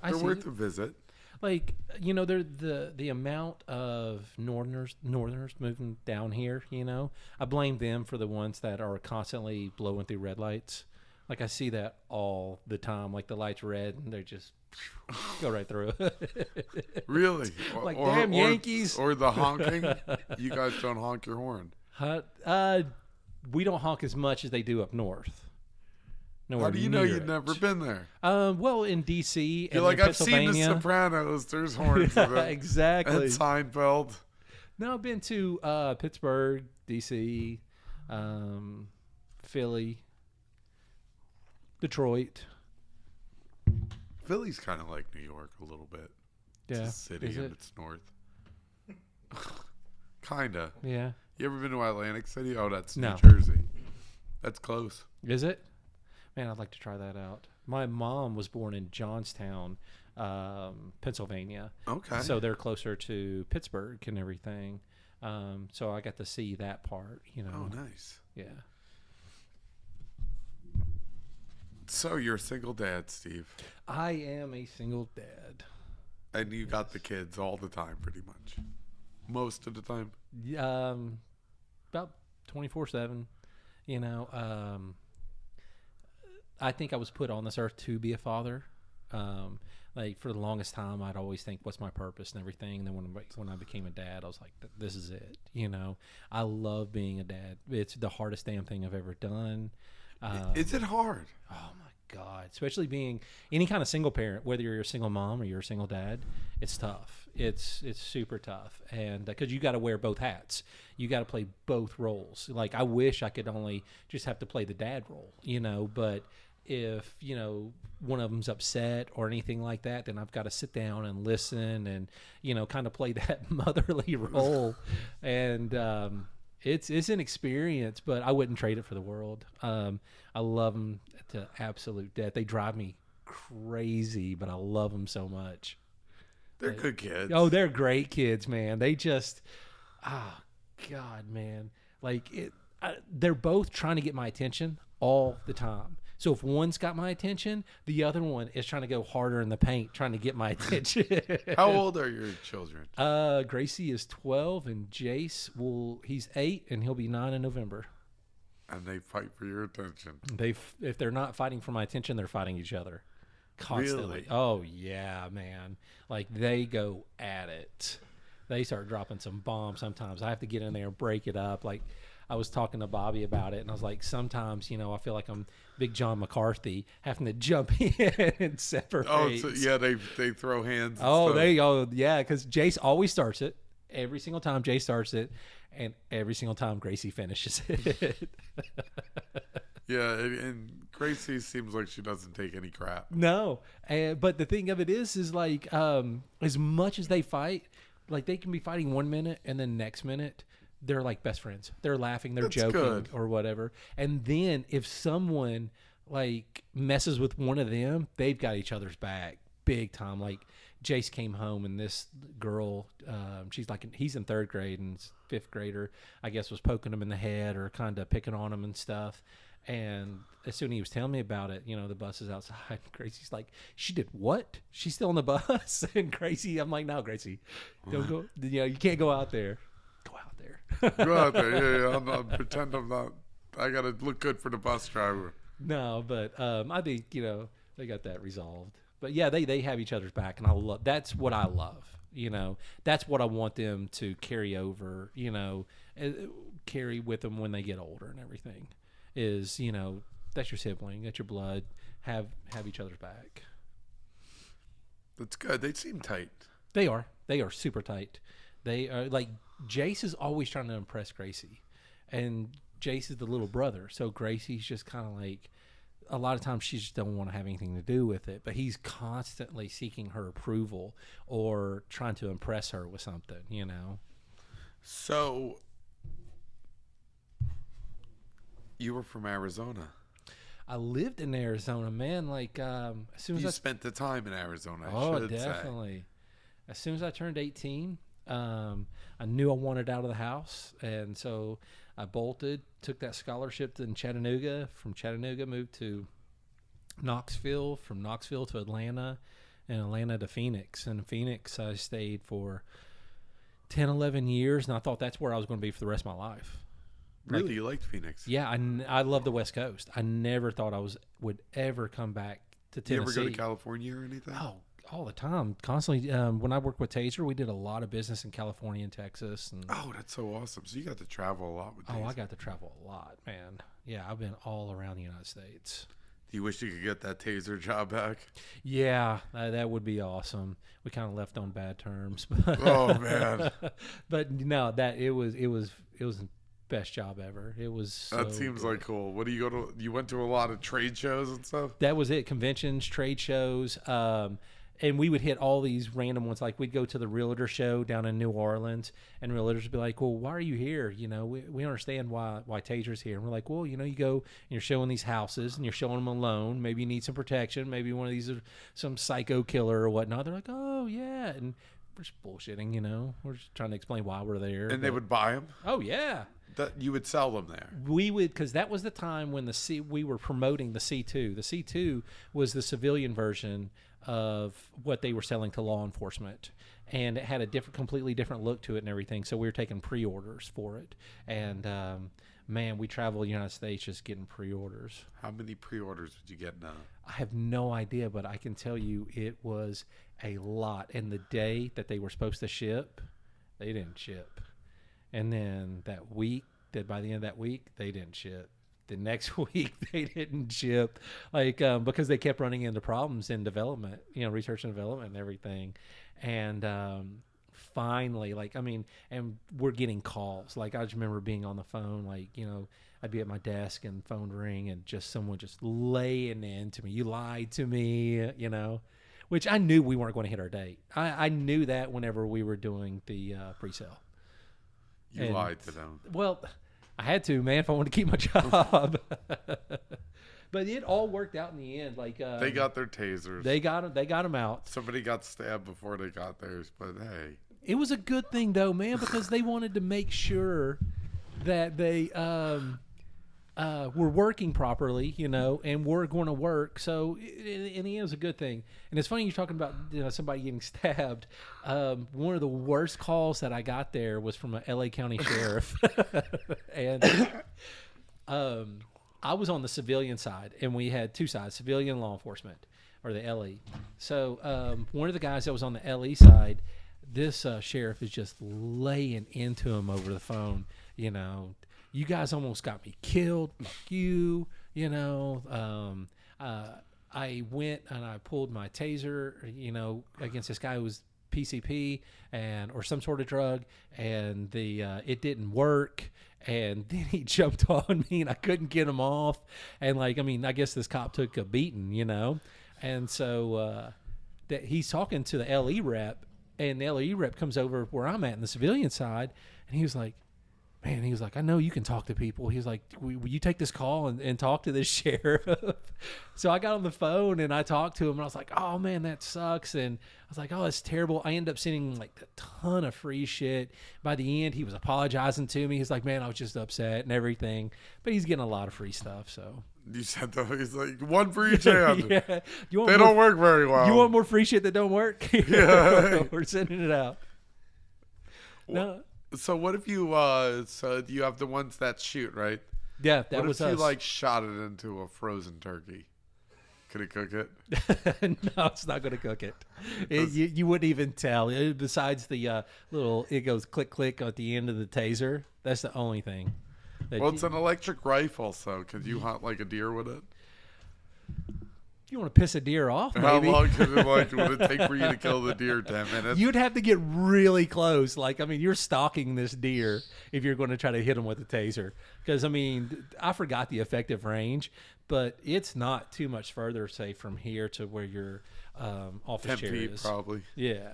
They're worth a visit. Like, they're the amount of Northerners moving down here, I blame them for the ones that are constantly blowing through red lights. Like, I see that all the time. Like, the light's red, and they just go right through. Really? Like, damn Yankees. Or the honking. You guys don't honk your horn. We don't honk as much as they do up north. How do you know you've never been there? Well, in D.C. You're like, I've seen The Sopranos. There's horns. Exactly. And Seinfeld. No, I've been to Pittsburgh, D.C., Philly, Detroit. Philly's kind of like New York a little bit. Yeah. It's a city and it's north. Kind of. Yeah. You ever been to Atlantic City? Oh, that's No. New Jersey. That's close. Is it? Man, I'd like to try that out. My mom was born in Johnstown, Pennsylvania. Okay. So they're closer to Pittsburgh and everything. So I got to see that part, you know. Oh, nice. Yeah. So you're a single dad, Steve. I am a single dad. And you got the kids all the time, pretty much. Most of the time. About 24/7. You know, I think I was put on this earth to be a father. Like for the longest time, I'd always think, "What's my purpose?" and everything. And then when I became a dad, I was like, "This is it." You know, I love being a dad. It's the hardest damn thing I've ever done. Is it hard? Oh my God, especially being any kind of single parent, whether you're a single mom or you're a single dad, it's tough. It's super tough. And because you got to wear both hats, you got to play both roles. Like I wish I could only just have to play the dad role, you know, but if, you know, one of them's upset or anything like that, then I've got to sit down and listen and, you know, kind of play that motherly role. And, it's an experience, but I wouldn't trade it for the world. I love them to absolute death. They drive me crazy, but I love them so much. They're good kids. Oh, they're great kids, man. They just, God, man. Like they're both trying to get my attention all the time. So if one's got my attention, the other one is trying to go harder in the paint, trying to get my attention. How old are your children? Gracie is 12, and Jace he's 8, and he'll be 9 in November. And they fight for your attention. If they're not fighting for my attention, they're fighting each other constantly. Really? Oh yeah, man. Like they go at it. They start dropping some bombs sometimes. I have to get in there and break it up. Like I was talking to Bobby about it, and I was like, sometimes, you know, I feel like I'm Big John McCarthy having to jump in and separate. Oh, so, yeah, they throw hands. Yeah, because Jace always starts it. Every single time Jace starts it, and every single time Gracie finishes it. Yeah, and Gracie seems like she doesn't take any crap. No, but the thing of it is like as much as they fight, like they can be fighting 1 minute and then next minute they're like best friends. They're laughing, they're joking good. or whatever. And then if someone like messes with one of them, they've got each other's back big time. Like Jace came home and this girl, she's like, he's in 3rd grade and 5th grader, I guess, was poking him in the head or kind of picking on him and stuff. And as soon as he was telling me about it, you know, the bus is outside. Gracie's like, she did what? She's still on the bus? And Gracie, I'm like, no, Gracie, don't go. You know, you can't go out there. Go out there. Go out there. Yeah. I'm not, pretend I'm not. I got to look good for the bus driver. No, but I think, you know, they got that resolved. But yeah, they have each other's back, and I love. That's what I love. You know, that's what I want them to carry over. You know, carry with them when they get older and everything. Is, you know, that's your sibling, that's your blood. Have each other's back. That's good. They seem tight. They are super tight. They are like Jace is always trying to impress Gracie, and Jace is the little brother, so Gracie's just kind of like, a lot of times she just don't want to have anything to do with it, but he's constantly seeking her approval or trying to impress her with something, you know. So you were from Arizona. I lived in Arizona, man. Like as soon as You I spent the time in Arizona. I should definitely. say. As soon as I turned 18, I knew I wanted out of the house, and so I bolted. Took that scholarship in Chattanooga. From Chattanooga, moved to Knoxville. From Knoxville to Atlanta, and Atlanta to Phoenix. And in Phoenix, I stayed for 10, 11 years, and I thought that's where I was going to be for the rest of my life. Really, you liked Phoenix? Yeah, I love the West Coast. I never thought I would ever come back to Tennessee. You ever go to California or anything? Oh, all the time, constantly. When I worked with Taser, we did a lot of business in California and Texas. And oh, that's so awesome. So you got to travel a lot with Taser. oh, I got to travel a lot, man. Yeah, I've been all around the United States. Do you wish you could get that Taser job back? Yeah, that would be awesome. We kind of left on bad terms. But Oh man, but no, that it was the best job ever. It was so that seems good. like cool. What do you go to? You went to a lot of trade shows and stuff. That was it. Conventions, trade shows. and we would hit all these random ones. Like we'd go to the realtor show down in New Orleans, and realtors would be like, well, why are you here? You know, we understand why Taser's here. And we're like, well, you know, you go and you're showing these houses and you're showing them a loan. Maybe you need some protection. Maybe one of these are some psycho killer or whatnot. They're like, oh yeah. And we're just bullshitting, you know, we're just trying to explain why we're there. And they would buy them? Oh yeah. That you would sell them there. We would, because that was the time when we were promoting the C2. The C2 was the civilian version of what they were selling to law enforcement, and it had a completely different look to it and everything. So we were taking pre-orders for it, and man, we traveled the United States just getting pre-orders. How many pre-orders would you get now? I have no idea, but I can tell you it was a lot. And the day that they were supposed to ship, they didn't ship. And then that week, by the end of that week, they didn't ship. The next week, they didn't ship, like because they kept running into problems in development, you know, research and development and everything. And finally, like, I mean, and we're getting calls. Like, I just remember being on the phone, like, you know, I'd be at my desk and phone would ring and just someone just laying into me. You lied to me, you know, which I knew we weren't going to hit our date. I knew that whenever we were doing the pre-sale. You lied to them. Well, I had to, man, if I wanted to keep my job. But it all worked out in the end. Like they got their tasers. They got them out. Somebody got stabbed before they got theirs, but hey. It was a good thing, though, man, because they wanted to make sure that they were working properly, you know, and were going to work. So in the end, it was a good thing. And it's funny you're talking about, you know, somebody getting stabbed. One of the worst calls that I got there was from a LA County sheriff, and I was on the civilian side, and we had two sides: civilian law enforcement, or the LE. So one of the guys that was on the LE side, this sheriff is just laying into him over the phone, you know. You guys almost got me killed. Fuck you. You know, I went and I pulled my taser, you know, against this guy who was PCP or some sort of drug, and it didn't work. And then he jumped on me, and I couldn't get him off. And like, I mean, I guess this cop took a beating, you know. And so that he's talking to the LE rep, and the LE rep comes over where I'm at in the civilian side, and he was like, man, he was like, I know you can talk to people. He was like, will you take this call and talk to this sheriff? So I got on the phone and I talked to him, and I was like, oh man, that sucks. And I was like, oh, that's terrible. I ended up sending like a ton of free shit. By the end, he was apologizing to me. He's like, man, I was just upset and everything. But he's getting a lot of free stuff, so. You said that he's like, one for each hand. Yeah. They don't work very well. You want more free shit that don't work? Yeah. We're sending it out. Well, no. So what if you so you have the ones that shoot, right? Yeah, that was us. What if you like shot it into a frozen turkey? Could it cook it? No, it's not going to cook it. You wouldn't even tell. Besides the little, it goes click click at the end of the taser. That's the only thing. Well, it's an electric rifle, so could you hunt like a deer with it? You want to piss a deer off, maybe. How long would it take for you to kill the deer? 10 minutes? You'd have to get really close. Like, I mean, you're stalking this deer if you're going to try to hit him with a taser. Because, I mean, I forgot the effective range, but it's not too much further, say, from here to where your office 10 chair feet, is. probably. Yeah.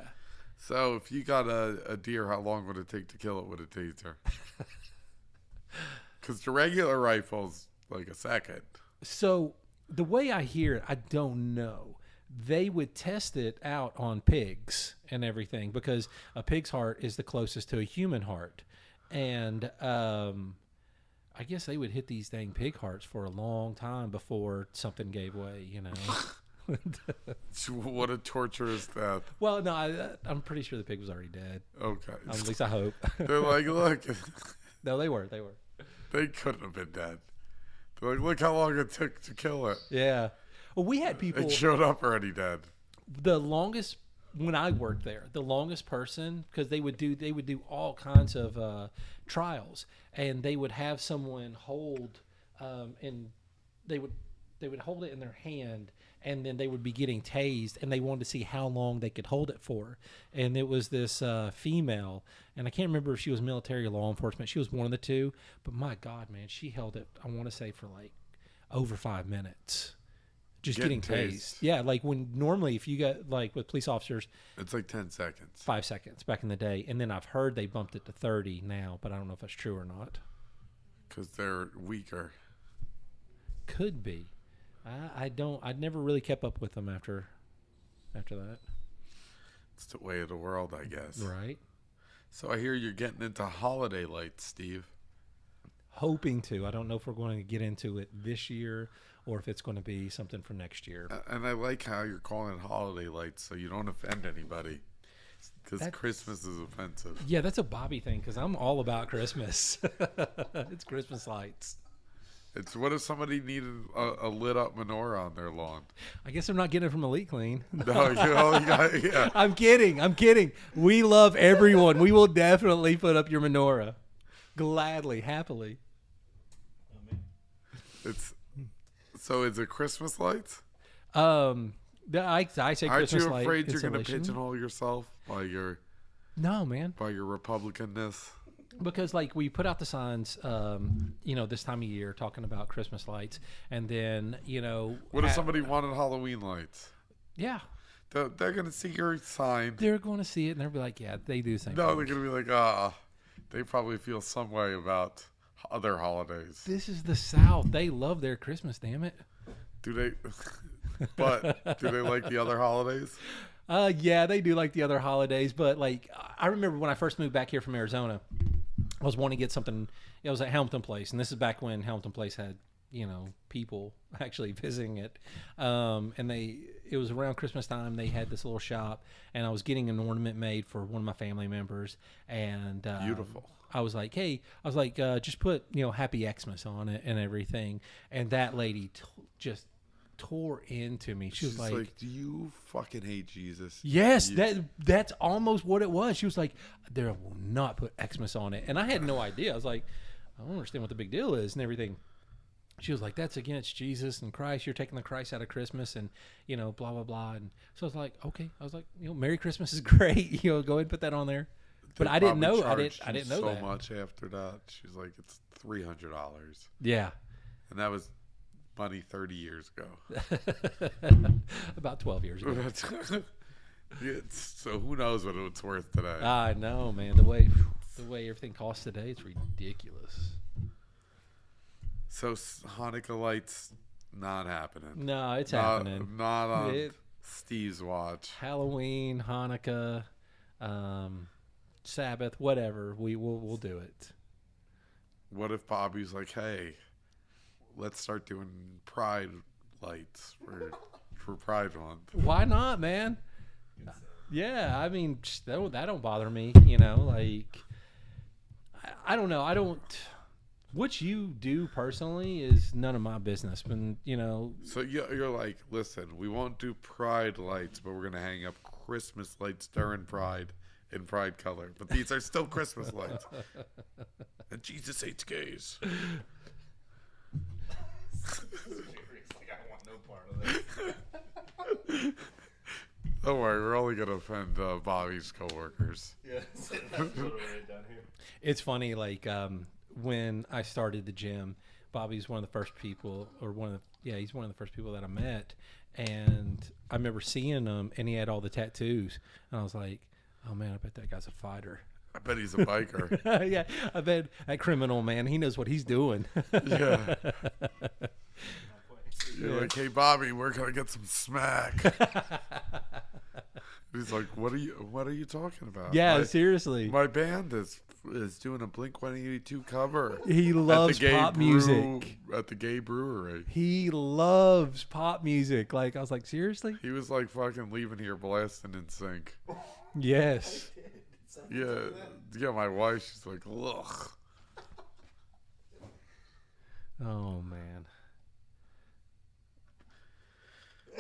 So if you got a deer, how long would it take to kill it with a taser? Because the regular rifle's like a second. So the way I hear it, I don't know. They would test it out on pigs and everything, because a pig's heart is the closest to a human heart. And I guess they would hit these dang pig hearts for a long time before something gave way, you know. What a torturous death. Well, no, I'm pretty sure the pig was already dead. Okay. At least I hope. They're like, look. No, they were. They couldn't have been dead. They're like, look how long it took to kill it. Yeah. Well, we had people. It showed up already dead. The longest, when I worked there, the longest person, because they would do all kinds of trials, and they would have someone hold, and they would hold it in their hand, and then they would be getting tased, and they wanted to see how long they could hold it for. And it was this female, and I can't remember if she was military or law enforcement. She was one of the two, but my God, man, she held it, I want to say, for like over 5 minutes. Just getting tased. Yeah, like when normally if you get like with police officers, it's like 10 seconds. 5 seconds back in the day. And then I've heard they bumped it to 30 now, but I don't know if that's true or not. Because they're weaker. Could be. I never really kept up with them after that. It's the way of the world, I guess. Right. So I hear you're getting into holiday lights, Steve. Hoping to. I don't know if we're going to get into it this year or if it's going to be something for next year. And I like how you're calling it holiday lights so you don't offend anybody. Because Christmas is offensive. Yeah, that's a Bobby thing because I'm all about Christmas. It's Christmas lights. It's what if somebody needed a lit up menorah on their lawn? I guess I'm not getting it from Elite Clean. No, yeah. I'm kidding. We love everyone. We will definitely put up your menorah. Gladly, happily. So is it Christmas lights? I say Aren't Christmas you light afraid you're going to installation. pigeonhole yourself by your No, man. Republicanness? Because like we put out the signs, this time of year talking about Christmas lights, and then what if somebody wanted Halloween lights? Yeah, they're gonna see your sign. they're going to see it and they'll be like, yeah, they do think. No, they're gonna be like, they probably feel some way about other holidays. This is the South. They love their Christmas. Damn it. Do they? But do they like the other holidays? Yeah, they do like the other holidays, but like I remember when I first moved back here from Arizona, I was wanting to get something. It was at Hamilton Place, and this is back when Hamilton Place had people actually visiting it. It was around Christmas time. They had this little shop, and I was getting an ornament made for one of my family members. And beautiful. I was like, just put Happy Xmas on it and everything. And that lady just tore into me. She's like, do you fucking hate Jesus? Yes, that's almost what it was. She was like, they will not put Xmas on it. And I had no idea. I was like, I don't understand what the big deal is and everything. She was like, that's against Jesus and Christ. You're taking the Christ out of Christmas and, blah, blah, blah. And so I was like, okay. I was like, Merry Christmas is great. Go ahead and put that on there. But I didn't know. I didn't know so that. much after that. She's like, it's $300. Yeah. And that was money 30 years ago. About 12 years ago. So who knows what it's worth today? I know, man. The way everything costs today, it's ridiculous. So Hanukkah lights not happening. No, it's happening. Not on Steve's watch. Halloween, Hanukkah, Sabbath, whatever. We'll do it. What if Bobby's like, hey, let's start doing Pride lights for Pride Month? Why not, man? Yeah, I mean, that don't bother me. Like I don't know. I don't. What you do personally is none of my business. But So you're like, listen, we won't do Pride lights, but we're gonna hang up Christmas lights during Pride in Pride color. But these are still Christmas lights. And Jesus hates gays. Like, I want no part of this. Don't worry, we're only gonna offend Bobby's coworkers. Yeah, that's literally right down here. It's funny, like when I started the gym, Bobby's one of the first people, he's one of the first people that I met, and I remember seeing him, and he had all the tattoos, and I was like, oh man, I bet that guy's a fighter. I bet he's a biker. Yeah, I bet that criminal, man, he knows what he's doing. Yeah. You're like, hey Bobby, we're gonna get some smack. He's like, what are you talking about? Yeah, seriously. My band is doing a Blink-182 cover. He loves pop music at the gay brewery. He loves pop music. Like, I was like, seriously? He was like fucking leaving here blasting in sync. Yes. Yeah. My wife, she's like, ugh. Oh man.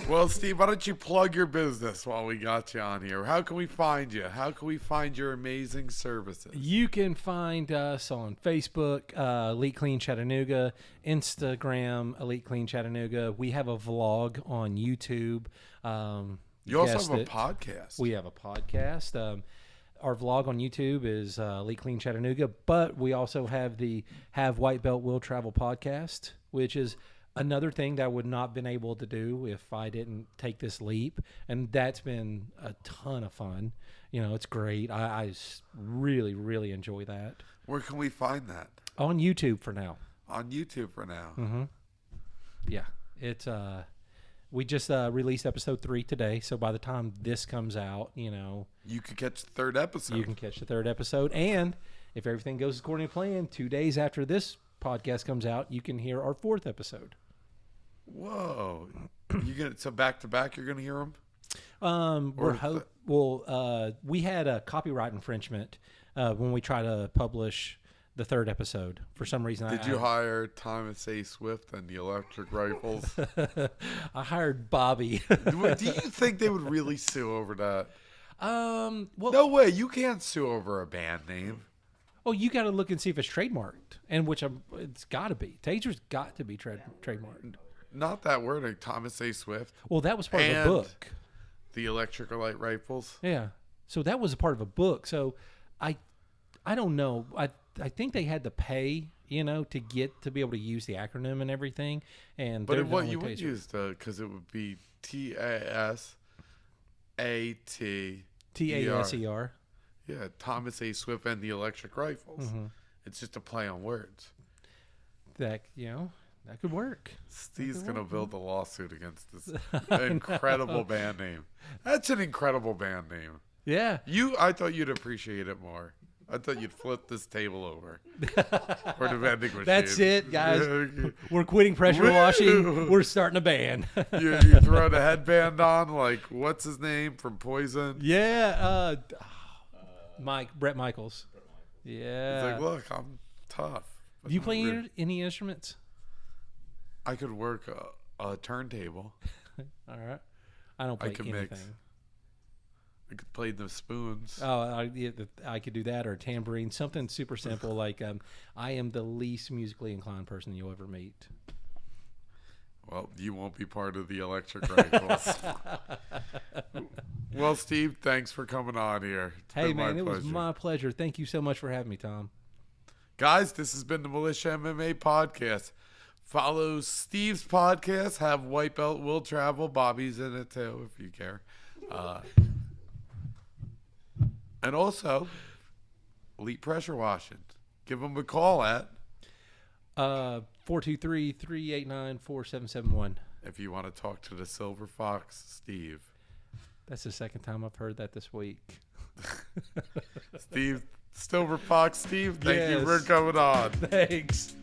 Well, Steve, why don't you plug your business while we got you on here? How can we find you? How can we find your amazing services? You can find us on Facebook, Elite Clean Chattanooga, Instagram, Elite Clean Chattanooga. We have a vlog on YouTube. You also have a podcast. We have a podcast. Our vlog on YouTube is Elite Clean Chattanooga, but we also have the Have White Belt Will Travel podcast, which is another thing that I would not been able to do if I didn't take this leap, and that's been a ton of fun. You know, it's great. I really, really enjoy that. Where can we find that? On YouTube for now. On YouTube for now. Mm-hmm. Yeah, it's we just released episode 3 today, so by the time this comes out, you know, You could catch the third episode. you can catch the 3rd episode, and if everything goes according to plan, 2 days after this podcast comes out, you can hear our 4th episode. Whoa! So back to back, you're gonna hear them. We had a copyright infringement when we tried to publish the 3rd episode. For some reason, Did you hire Thomas A. Swift and the Electric Rifles? I hired Bobby. Do you think they would really sue over that? Well, No way. You can't sue over a band name. well, you got to look and see if it's trademarked, and it's got to be. Taser's got to be trademarked. Not that wording. Thomas A. Swift. Well, that was part of a And book. the Electric Light Rifles. Yeah. So that was a part of a book. So I don't know. I think they had to pay, you know, to be able to use the acronym and everything. And But they're the what only you would Taser. use because it would be TASAT. TASER. Yeah, Thomas A. Swift and the Electric Rifles. Mm-hmm. It's just a play on words. That, you know, that could work. Steve's gonna build a lawsuit against this incredible band name. That's an incredible band name. Yeah. I thought you'd appreciate it more. I thought you'd flip this table over. Or the vending machine. That's it, guys. We're quitting pressure washing. We're starting a band. You throw the headband on like what's his name from Poison? Yeah. Brett Michaels. Yeah. It's like, look, I'm tough. Do you play any instruments? I could work a turntable. All right. I don't play I could anything. mix. I could play the spoons. Oh, I could do that, or a tambourine, something super simple. Like I am the least musically inclined person you'll ever meet. Well, you won't be part of the Electric Rifles. Well, Steve, thanks for coming on here. It's Hey, been man, my it was pleasure. my pleasure. Thank you so much for having me, Tom. Guys, this has been the Militia MMA podcast. Follow Steve's podcast. Have White Belt Will Travel. Bobby's in it too, if you care. And also, Elite Pressure Washing. Give them a call at 423-389-4771. if you want to talk to the Silver Fox, Steve. That's the second time I've heard that this week. Silver Fox, Steve, thank you for Yes. coming on. Thanks.